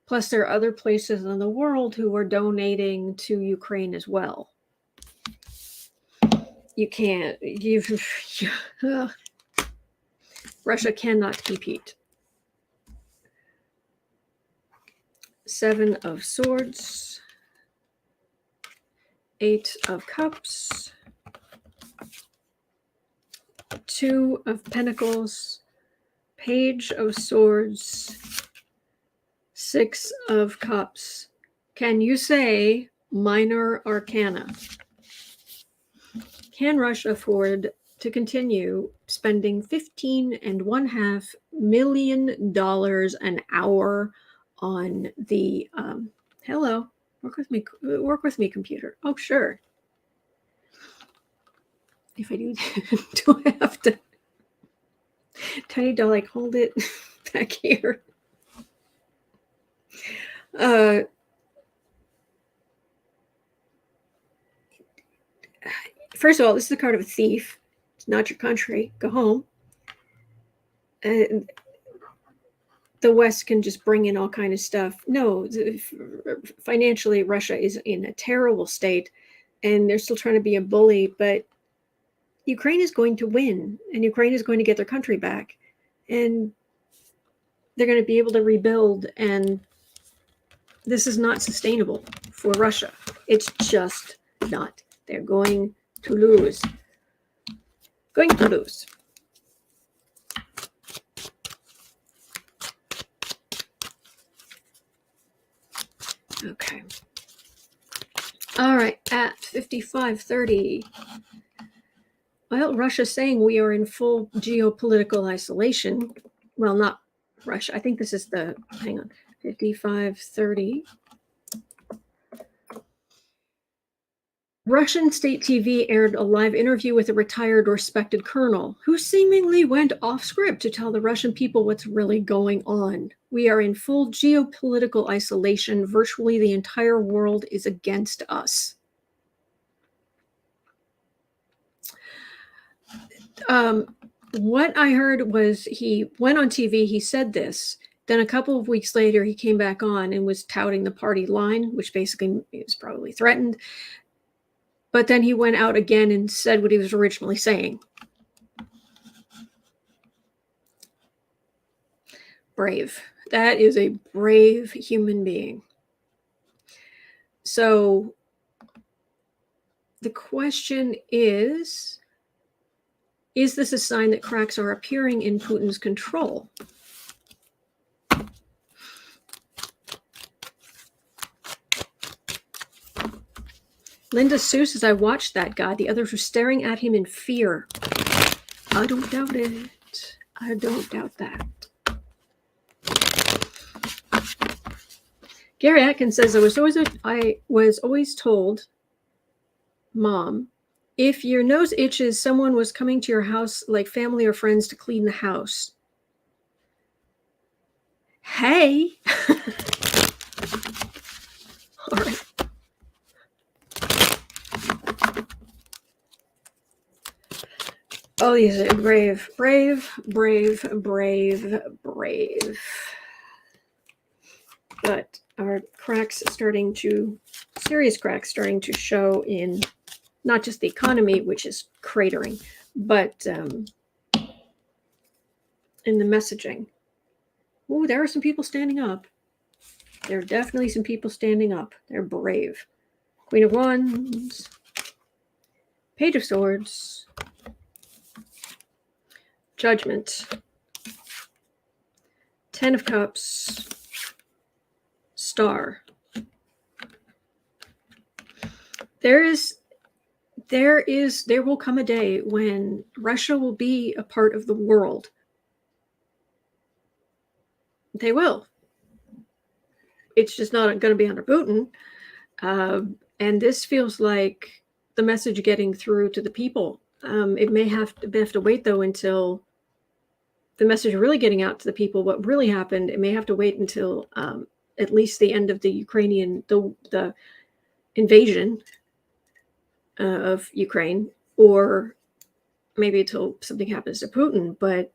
Plus, there are other places in the world who are donating to Ukraine as well. Russia cannot compete. 7 of Swords, 8 of Cups, 2 of Pentacles, Page of Swords, 6 of Cups. Can you say minor arcana? Can Russia afford to continue spending $15.5 million an hour on the hello, work with me, computer. Oh, sure. If I do, do I have to tiny doll like hold it back here? First of all, this is the card of a thief. It's not your country. Go home. And the West can just bring in all kind of stuff. No, financially, Russia is in a terrible state, and they're still trying to be a bully. But Ukraine is going to win, and Ukraine is going to get their country back, and they're going to be able to rebuild. And this is not sustainable for Russia. It's just not They're going to lose. Going to lose. Okay. All right, at 55:30. Well, Russia's saying we are in full geopolitical isolation. Well, not Russia. I think this is the, hang on, 55:30. Russian state TV aired a live interview with a retired respected colonel who seemingly went off script to tell the Russian people what's really going on. We are in full geopolitical isolation. Virtually the entire world is against us. What I heard was he went on TV, he said this, then a couple of weeks later he came back on and was touting the party line, which basically is probably threatened. But then he went out again and said what he was originally saying. Brave. That is a brave human being. So the question is this a sign that cracks are appearing in Putin's control? Linda Sue says, I watched that guy. The others were staring at him in fear. I don't doubt it. I don't doubt that. Gary Atkins says, I was always told, Mom, if your nose itches, someone was coming to your house, like family or friends, to clean the house. Hey. All right. Oh, yes, brave, brave, brave, brave, brave. But our serious cracks starting to show in not just the economy, which is cratering, but in the messaging. Oh, there are some people standing up. There are definitely some people standing up. They're brave. Queen of Wands, Page of Swords, Judgment, Ten of Cups, Star. There will come a day when Russia will be a part of the world. They will. It's just not going to be under Putin. And this feels like the message getting through to the people. It may have to wait, though, until the message really getting out to the people, what really happened. It may have to wait until at least the end of the Ukrainian, the invasion of Ukraine, or maybe until something happens to Putin. But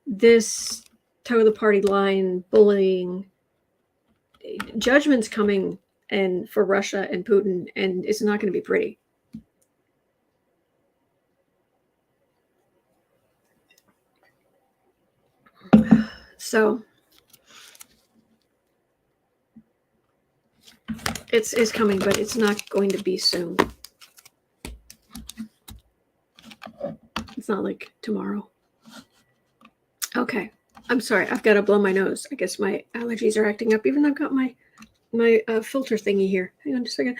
this toe of the party line, bullying, judgment's coming, and for Russia and Putin, and it's not going to be pretty. So it's coming, but it's not going to be soon. It's not like tomorrow. Okay. I'm sorry. I've got to blow my nose. I guess my allergies are acting up, even though I've got my filter thingy here. Hang on just a second.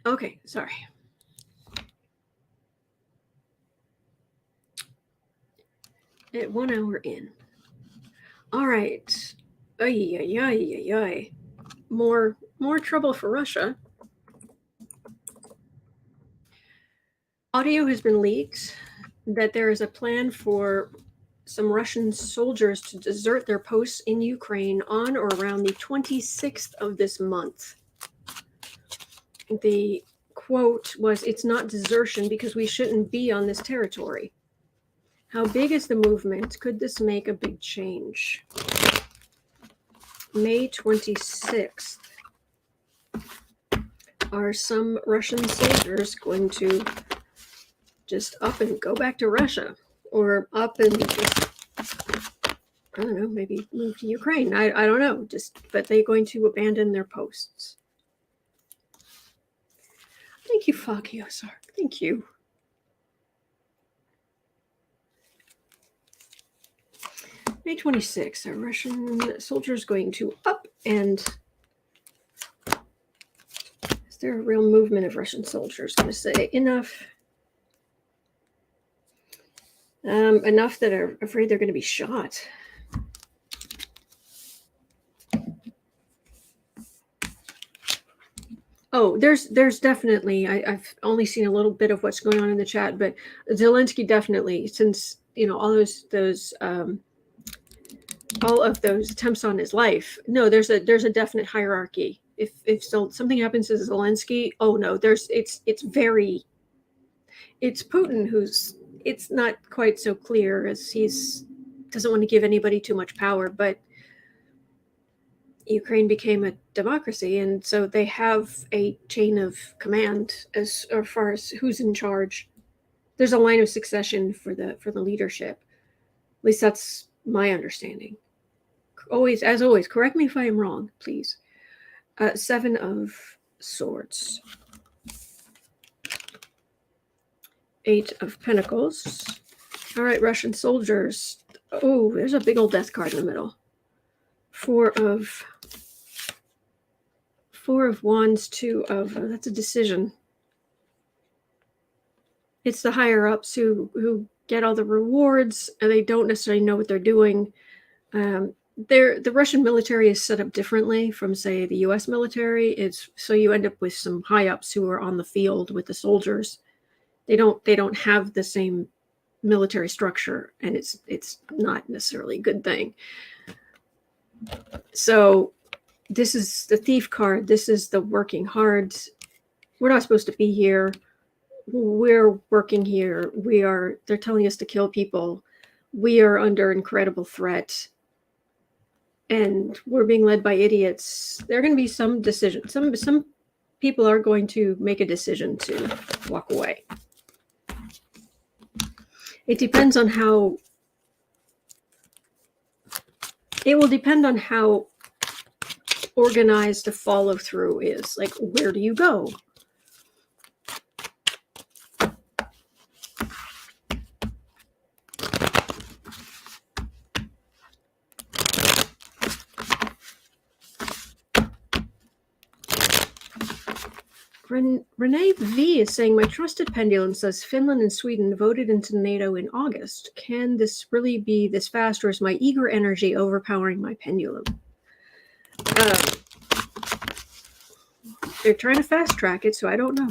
Okay, sorry. At 1 hour in. All right. More trouble for Russia. Audio has been leaked that there is a plan for some Russian soldiers to desert their posts in Ukraine on or around the 26th of this month. The quote was, "It's not desertion because we shouldn't be on this territory." How big is the movement? Could this make a big change? May 26th. Are some Russian soldiers going to just up and go back to Russia? Or up and just, I don't know, maybe move to Ukraine? I don't know. But they're going to abandon their posts. Thank you, Fakiosar. Thank you. May 26th, are Russian soldiers going to up and... Is there a real movement of Russian soldiers? I'm going to say enough. Enough that are afraid they're going to be shot. Oh, there's definitely, I've only seen a little bit of what's going on in the chat, but Zelensky definitely, since, you know, all of those attempts on his life. No, there's a definite hierarchy. If something happens to Zelensky, oh no, it's Putin who's, it's not quite so clear, as doesn't want to give anybody too much power, but Ukraine became a democracy, and so they have a chain of command as far as who's in charge. There's a line of succession for the leadership. At least that's my understanding. Always, as always, correct me if I am wrong, please. 7 of Swords. 8 of Pentacles. All right, Russian soldiers. Oh, there's a big old death card in the middle. 4 of Wands, 2 of, that's a decision. It's the higher ups who get all the rewards, and they don't necessarily know what they're doing. The Russian military is set up differently from, say, the U.S. military. It's so you end up with some high ups who are on the field with the soldiers. They don't have the same military structure, and it's not necessarily a good thing. So this is the thief card. This is the working hard. We're not supposed to be here. We're working here. They're telling us to kill people. We are under incredible threat. And we're being led by idiots. There are going to be some decisions. Some people are going to make a decision to walk away. It depends on how. It will depend on how organized the follow through is. Like, where do you go? Renee V is saying, my trusted pendulum says Finland and Sweden voted into NATO in August. Can this really be this fast, or is my eager energy overpowering my pendulum? They're trying to fast track it, so I don't know.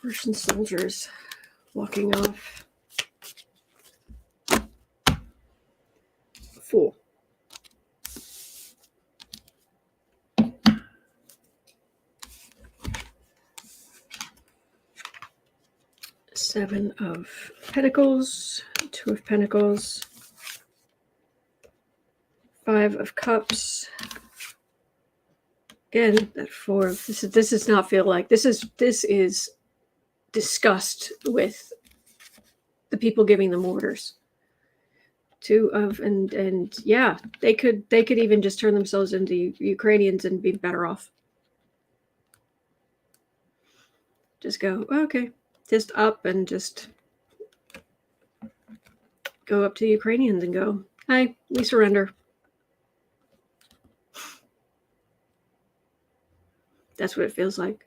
Russian soldiers walking off. 4. Seven of Pentacles, 2 of Pentacles, 5 of Cups. Again, that 4 of this does not feel like this is disgust with the people giving them orders. 2 of and yeah, they could even just turn themselves into Ukrainians and be better off. Just go, okay, just up and just go up to the Ukrainians and go, hi, we surrender. That's what it feels like.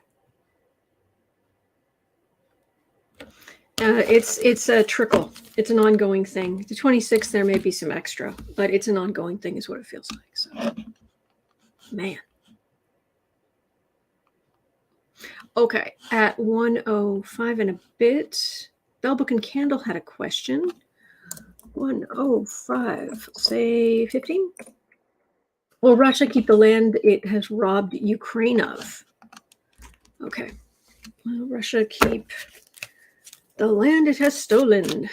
It's a trickle. It's an ongoing thing. The 26th, there may be some extra, but it's an ongoing thing is what it feels like. So, man. Okay, at 1:05 and a bit, Bell Book and Candle had a question. 105, say 15. Will Russia keep the land it has robbed Ukraine of? Okay. Will Russia keep the land it has stolen?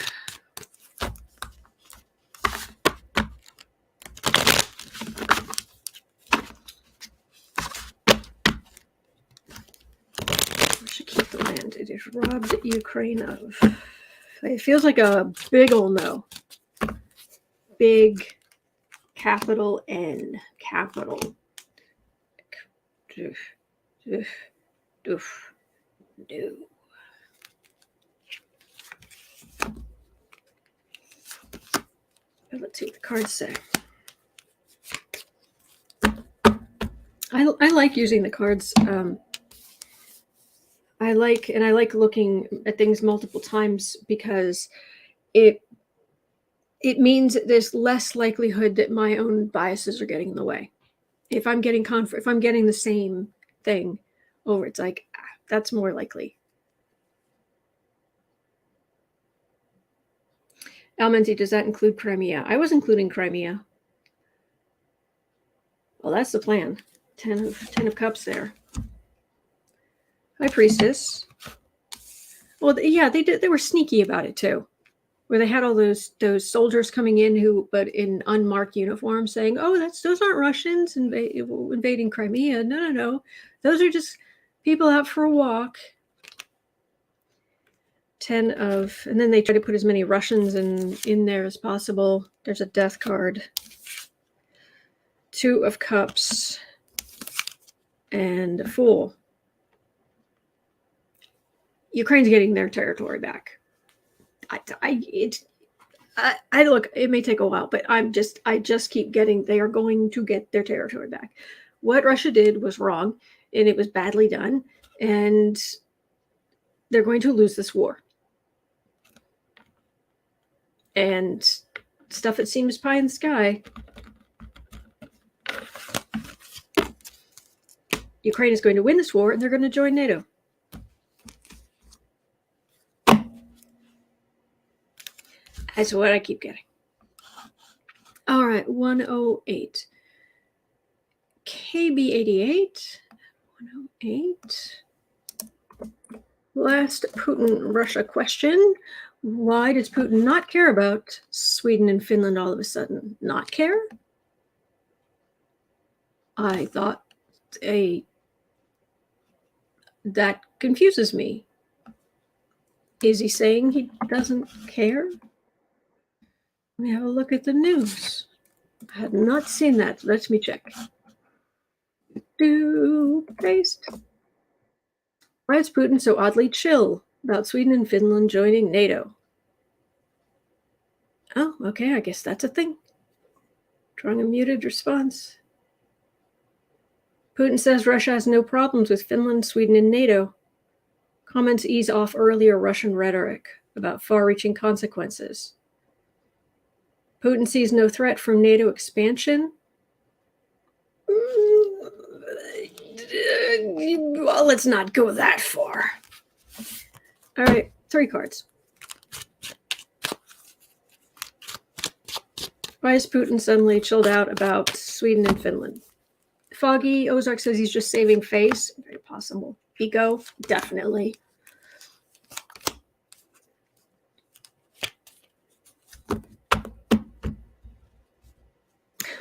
Russia keep the land it has robbed Ukraine of. It feels like a big ol' no. Big capital N. Capital. Doof. Doof. Doof. No. Let's see what the cards say. I like using the cards. I like looking at things multiple times because it means that there's less likelihood that my own biases are getting in the way. If I'm getting if I'm getting the same thing over, it's like that's more likely. Almenzi, does that include Crimea? I was including Crimea. Well, that's the plan. 10 of Cups there. High Priestess. Well, yeah, they were sneaky about it too, where they had all those soldiers coming in but in unmarked uniforms, saying, "Oh, those aren't Russians invading Crimea. No, those are just people out for a walk." 10 of, and then they try to put as many Russians in there as possible. There's a death card. 2 of Cups and a Fool. Ukraine's getting their territory back. I look, it may take a while, but I just keep getting, they are going to get their territory back. What Russia did was wrong, and it was badly done, and they're going to lose this war. And stuff that seems pie in the sky. Ukraine is going to win this war, and they're going to join NATO. That's what I keep getting. All right, 108. KB88. 108. Last Putin-Russia question. Why does Putin not care about Sweden and Finland all of a sudden? Not care? I thought that confuses me. Is he saying he doesn't care? Let me have a look at the news. I had not seen that. Let me check. Paste. Why is Putin so oddly chill about Sweden and Finland joining NATO? Oh, okay, I guess that's a thing. Drawing a muted response. Putin says Russia has no problems with Finland, Sweden, and NATO. Comments ease off earlier Russian rhetoric about far-reaching consequences. Putin sees no threat from NATO expansion. Well, let's not go that far. All right, 3 cards. Why is Putin suddenly chilled out about Sweden and Finland? Foggy Ozark says he's just saving face. Very possible. Ego, definitely.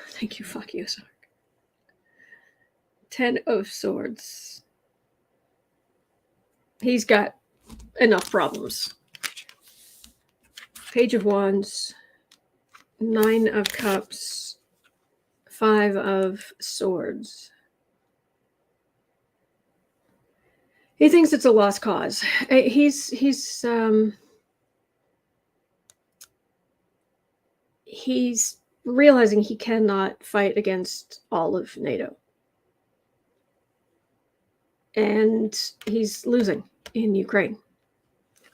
Thank you, Foggy Ozark. 10 of Swords. He's got enough problems. Page of Wands. 9 of Cups. 5 of Swords. He thinks it's a lost cause. He's realizing he cannot fight against all of NATO. And he's losing in Ukraine.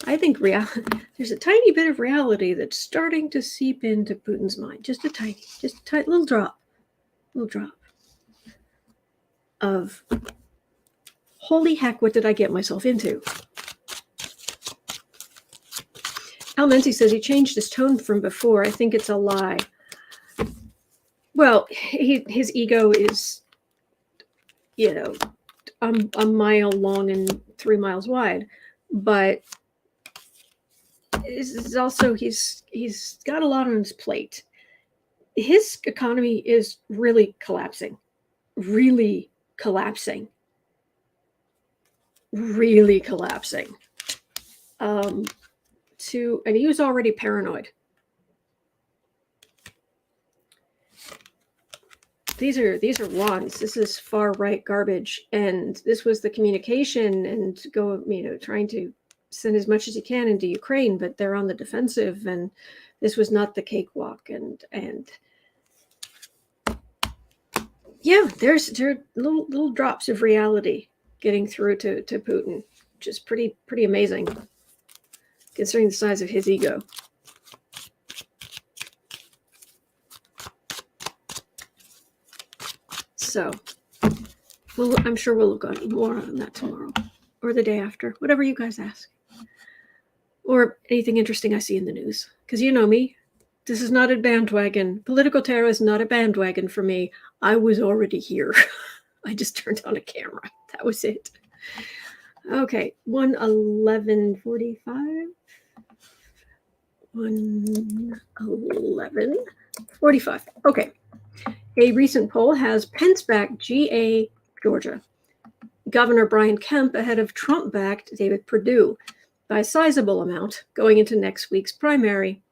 I think there's a tiny bit of reality that's starting to seep into Putin's mind. Just a tiny little drop of, holy heck, what did I get myself into? Almensi says he changed his tone from before. I think it's a lie. Well, his ego is, a mile long and 3 miles wide, but it's also he's got a lot on his plate. His economy is really collapsing, really collapsing, really collapsing. And he was already paranoid. These are wands. This is far right garbage, and this was the communication and trying to send as much as he can into Ukraine, but they're on the defensive, and this was not the cakewalk. And yeah, there are little drops of reality getting through to Putin, which is pretty amazing, considering the size of his ego. So, I'm sure we'll look on more on that tomorrow or the day after, whatever you guys ask, or anything interesting I see in the news. Because you know me, this is not a bandwagon. Political tarot is not a bandwagon for me. I was already here. I just turned on a camera. That was it. Okay, 1:11:45. 1:11:45. Okay. A recent poll has Pence-backed GA Georgia Governor Brian Kemp ahead of Trump-backed David Perdue by a sizable amount going into next week's primary.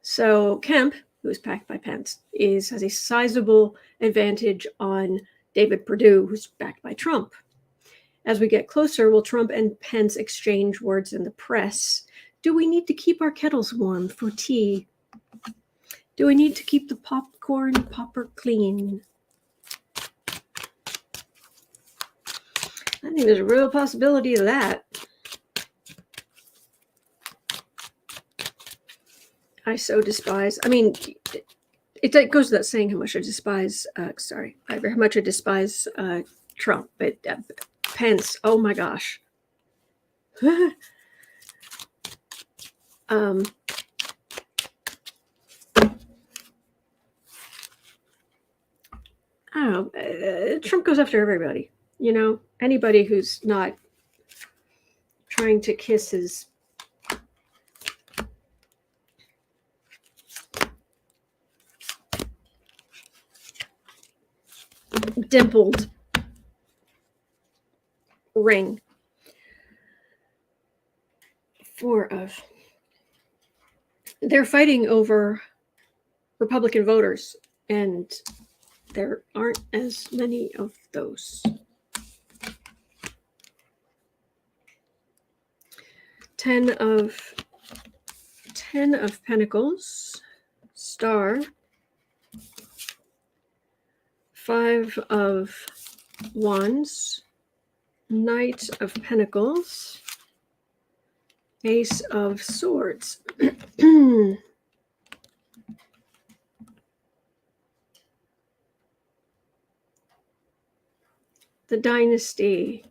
So Kemp, who is backed by Pence, has a sizable advantage on David Perdue, who's backed by Trump. As we get closer, will Trump and Pence exchange words in the press? Do we need to keep our kettles warm for tea? Do we need to keep the popcorn popper clean? I think there's a real possibility of that. I so despise. I mean, it goes without saying how much I despise. How much I despise Trump, but Pence. Oh my gosh. I don't know. Trump goes after everybody. Anybody who's not trying to kiss his dimpled ring they're fighting over Republican voters, and there aren't as many of those. 10 of Pentacles, Star, 5 of Wands, Knight of Pentacles, Ace of Swords. The dynasty.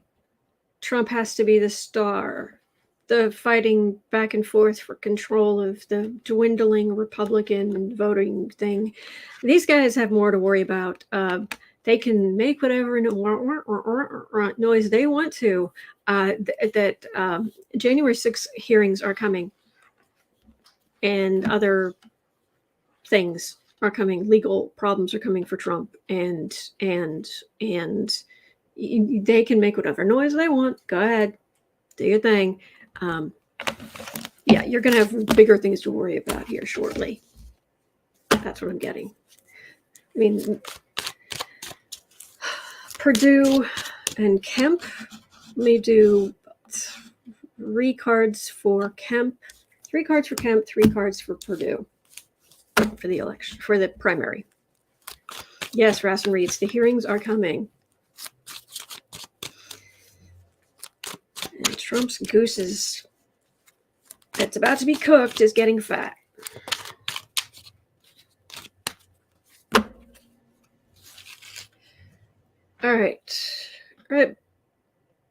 Trump has to be the star. The fighting back and forth for control of the dwindling Republican voting thing. These guys have more to worry about. They can make whatever noise they want to. January 6th hearings are coming, and other things are coming. Legal problems are coming for Trump, and they can make whatever noise they want. Go ahead, do your thing. Yeah, you're going to have bigger things to worry about here shortly. That's what I'm getting. I mean, Perdue and Kemp. Let me do 3 cards for Kemp, 3 cards for Kemp, 3 cards for Perdue for the election, for the primary. Yes, Rastin reads, the hearings are coming. And Trump's goose that's about to be cooked is getting fat. All right.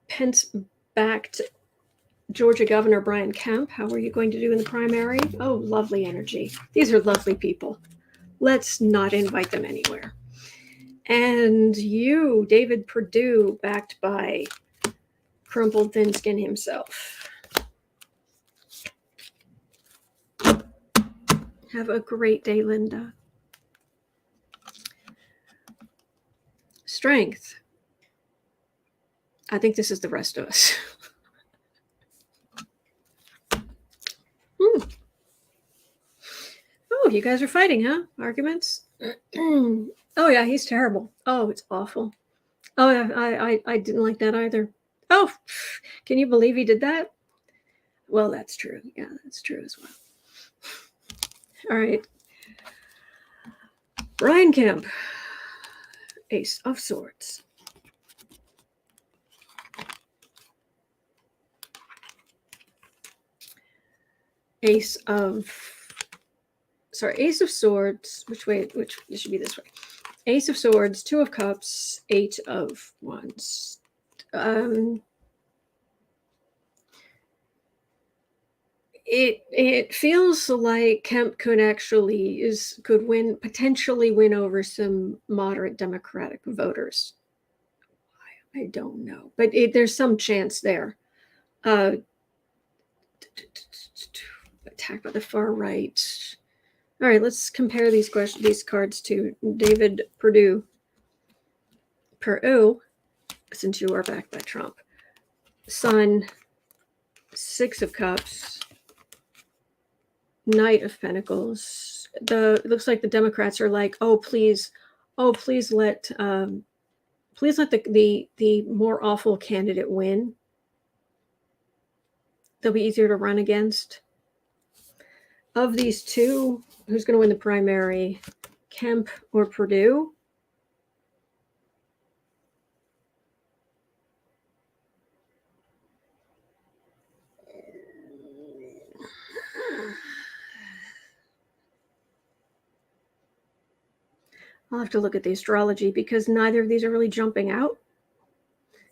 Pence-backed Georgia Governor Brian Kemp. How are you going to do in the primary? Oh, lovely energy. These are lovely people. Let's not invite them anywhere. And you, David Perdue, backed by crumpled thin skin himself. Have a great day, Linda. Strength. I think this is the rest of us. Oh, you guys are fighting, huh? Arguments? Oh, yeah, he's terrible. Oh, it's awful. Oh, I didn't like that either. Oh, can you believe he did that? Well, that's true. Yeah, that's true as well. All right. Brian Kemp, Ace of Swords. Ace of Swords. Which it should be this way. Ace of Swords, Two of Cups, Eight of Wands. It feels like Kemp could potentially win over some moderate Democratic voters. I don't know, but there's some chance there. Attacked by the far right. All right, let's compare these cards to David Perdue. Since you are backed by Trump. Sun, Six of Cups, Knight of Pentacles. It looks like the Democrats are like, please let the more awful candidate win. They'll be easier to run against. Of these two, who's going to win the primary, Kemp or Perdue? I'll have to look at the astrology because neither of these are really jumping out.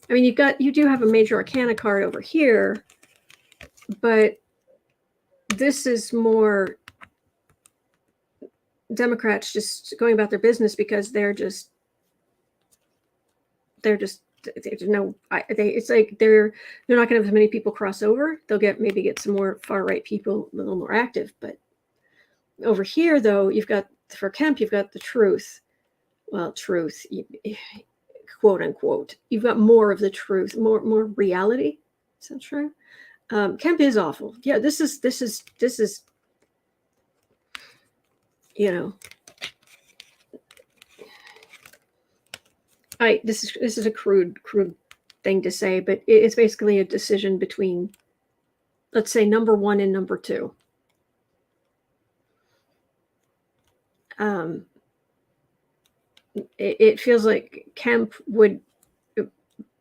I mean, you do have a major arcana card over here, but this is more Democrats just going about their business because it's like they're not going to have as many people cross over. They'll maybe get some more far right people a little more active. But over here, though, for Kemp, you've got the truth. Well, truth, quote unquote. You've got more of the truth, more reality. Is that true? Kemp is awful. Yeah, this is this is a crude thing to say, but it's basically a decision between, let's say, number one and number two. It feels like Kemp would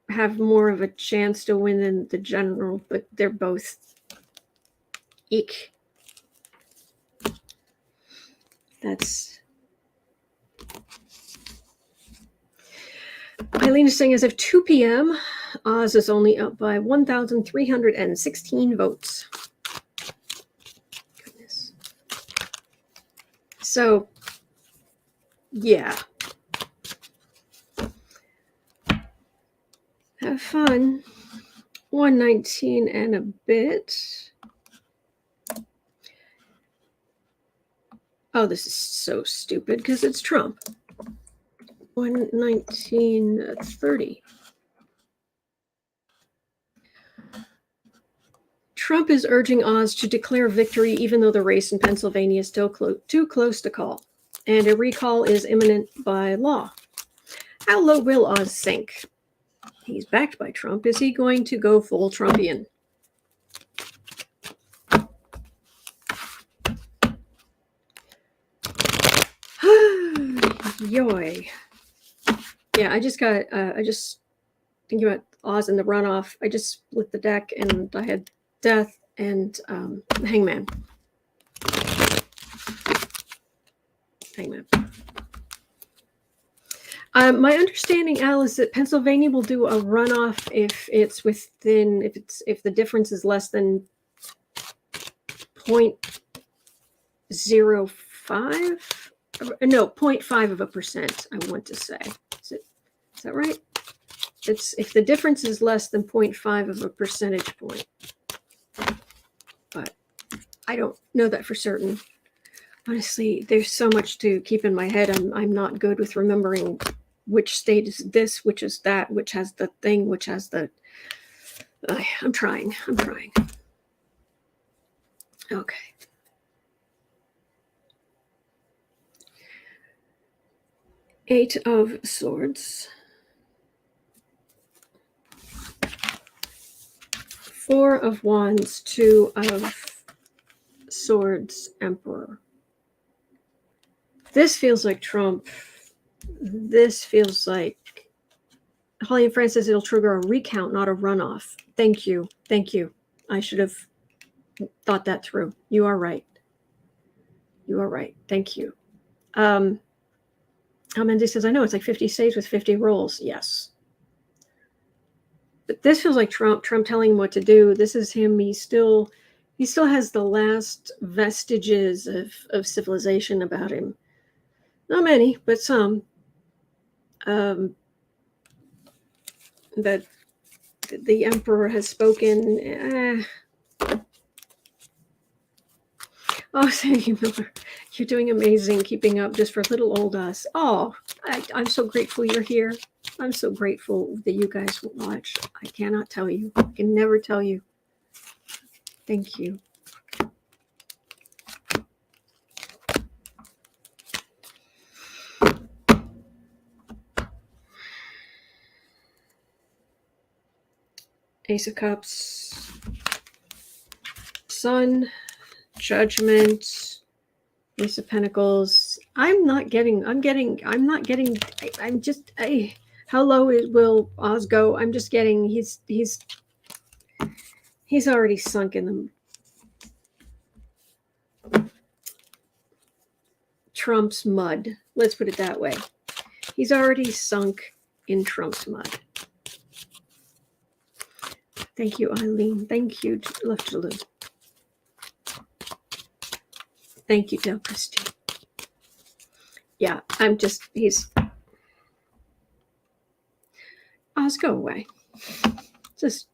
have more of a chance to win than the general, but they're both eek. That's Eileen is saying as of 2 p.m., Oz is only up by 1,316 votes. Goodness. So, yeah. Have fun. 119 and a bit. Oh, this is so stupid because it's Trump. 119.30. Trump is urging Oz to declare victory even though the race in Pennsylvania is still too close to call, and a recall is imminent by law. How low will Oz sink? He's backed by Trump. Is he going to go full Trumpian? Yoy. Yeah, I just thinking about Oz and the runoff. I just split the deck and I had Death and Hangman. My understanding, Al, is that Pennsylvania will do a runoff if the difference is less than 0.05. No, 0.5%. I want to say. Is that right? It's if the difference is less than 0.5 of a percentage point. But I don't know that for certain. Honestly, there's so much to keep in my head. I'm not good with remembering which state is this, which is that, which has the thing, which has the. I'm trying. Okay. Eight of Swords. Four of Wands, Two of Swords, Emperor. This feels like Trump. This feels like Holly and Fran says it'll trigger a recount, not a runoff. Thank you. I should have thought that through. You are right. Thank you. Mendy says, I know it's like 50 states with 50 rolls. Yes. But this feels like Trump telling him what to do. This is him. He still has the last vestiges of civilization about him. Not many, but some. That the emperor has spoken. Oh, Sandy Miller, you're doing amazing, keeping up just for little old us. Oh, I'm so grateful you're here. I'm so grateful that you guys will watch. I cannot tell you. I can never tell you. Thank you. Ace of Cups, Sun, Judgment, Ace of Pentacles. I'm just, how low will Oz go? I'm just getting, he's already sunk in the Trump's mud. Let's put it that way. He's already sunk in Trump's mud. Thank you, Eileen. Thank you, Love Jalou. Thank you, Del Christine. Yeah, Oz, go away. Just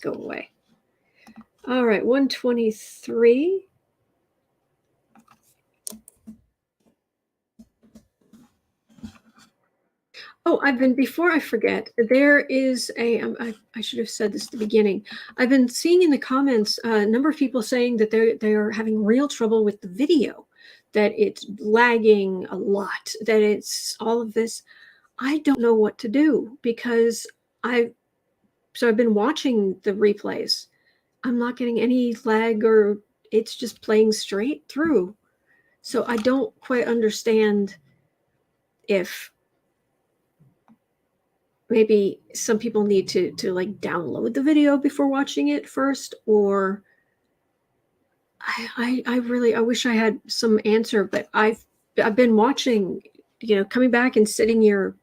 go away. All right, 123. Oh, before I forget, there is I should have said this at the beginning. I've been seeing in the comments a number of people saying that they are having real trouble with the video, that it's lagging a lot, that it's all of this. I don't know what to do because I've been watching the replays. I'm not getting any lag, or it's just playing straight through. So I don't quite understand if maybe some people need to like download the video before watching it first, or I wish I had some answer, but I've been watching, coming back and sitting here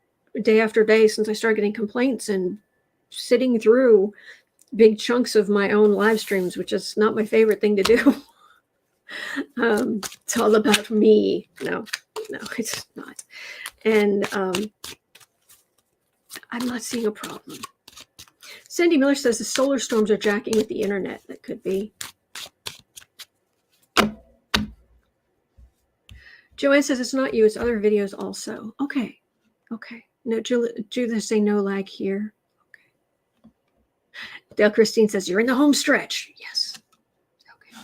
day after day since I started getting complaints, and sitting through big chunks of my own live streams, which is not my favorite thing to do. It's all about me. No, it's not. And I'm not seeing a problem. Sandy Miller says the solar storms are jacking at the internet. That could be. Joanne says it's not you, it's other videos also. Okay. No, Judith is saying no lag here. Okay. Dale Christine says you're in the home stretch. Yes. Okay.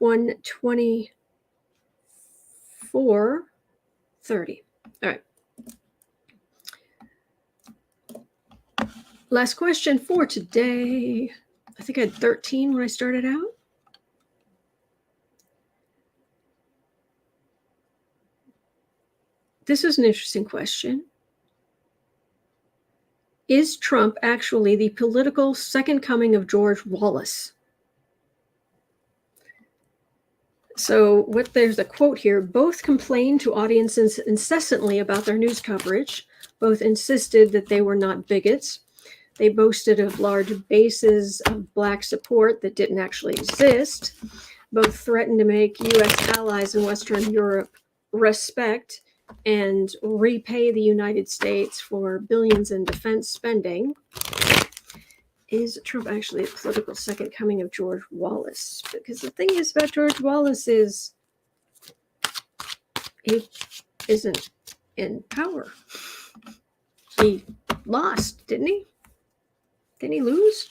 124:30. All right. Last question for today. I think I had 13 when I started out. This is an interesting question. Is Trump actually the political second coming of George Wallace? So there's a quote here. Both complained to audiences incessantly about their news coverage. Both insisted that they were not bigots. They boasted of large bases of Black support that didn't actually exist. Both threatened to make U.S. allies in Western Europe respect and repay the United States for billions in defense spending. Is Trump actually a political second coming of George Wallace? Because the thing is about George Wallace is he isn't in power. He lost, didn't he? Didn't he lose?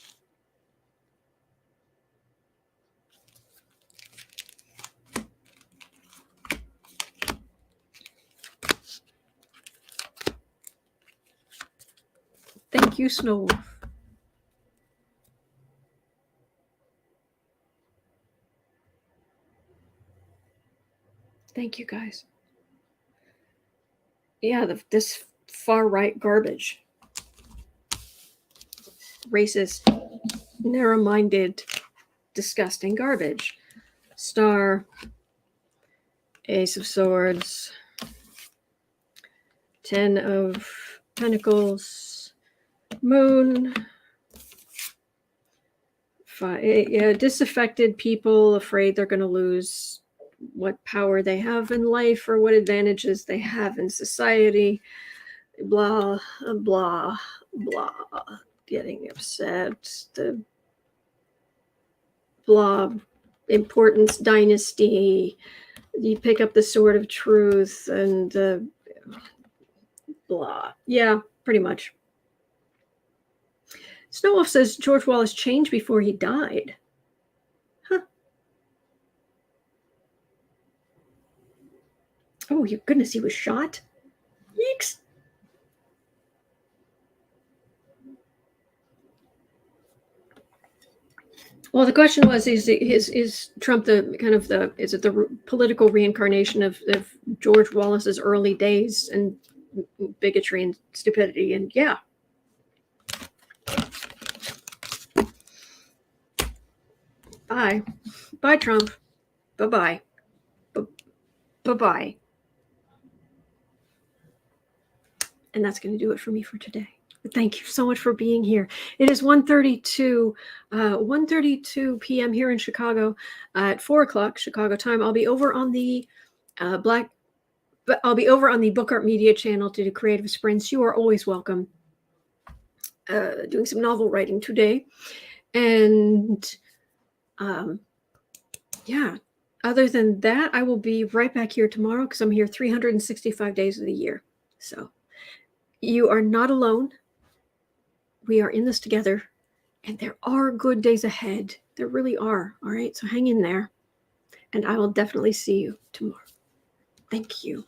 Thank you, Snow. Thank you, guys. Yeah, this far-right garbage. Racist, narrow-minded, disgusting garbage. Star, Ace of Swords, 10 of Pentacles, Moon, disaffected people afraid they're going to lose what power they have in life or what advantages they have in society. Blah, blah, blah. Getting upset. The blah, importance, dynasty. You pick up the sword of truth and blah. Yeah, pretty much. Snowwolf says George Wallace changed before he died. Huh. Oh, your goodness, he was shot? Yeeks. Well, the question was, is Trump is it the political reincarnation of George Wallace's early days and bigotry and stupidity? And yeah. Bye. Bye, Trump. Bye-bye. Bye-bye. And that's going to do it for me for today. Thank you so much for being here. It is 1:32 p.m. here in Chicago at 4 o'clock Chicago time. I'll be over on the Book Art Media channel to do creative sprints. You are always welcome. Doing some novel writing today. And yeah, other than that, I will be right back here tomorrow because I'm here 365 days of the year. So you are not alone. We are in this together, and there are good days ahead. There really are. All right, so hang in there, and I will definitely see you tomorrow. Thank you.